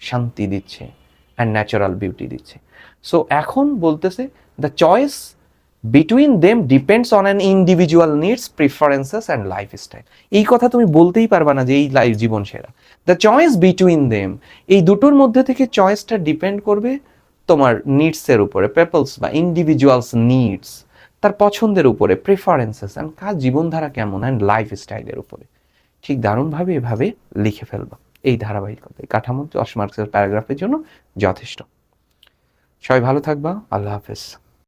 শান্তি দিচ্ছে, অ্যান্ড ন্যাচারাল বিউটি দিচ্ছে। সো এখন বলতেছে the choice between them depends on an individual needs, preferences and lifestyle. এই কথা তুমি বলতেই পারবা না যে এই লাইফ জীবন সেরা। দ্য চয়েস বিটুইন দেম, এই দুটোর মধ্যে থেকে চয়েসটা ডিপেন্ড করবে তোমার নিডসের উপরে, পিপলস বা ইন্ডিভিজুয়ালস নিডস, তার পছন্দের উপরে, প্রেফারেন্সেস অ্যান্ড কার জীবনধারা কেমন, অ্যান্ড লাইফস্টাইলের উপরে। ঠিক দারুণভাবে এভাবে লিখে ফেলবা। এই ধারাবাহিকতা, এই কাঠামো 10 মার্কসের প্যারাগ্রাফের জন্য যথেষ্ট। সবাই ভালো থাকবা, আল্লাহ হাফেজ।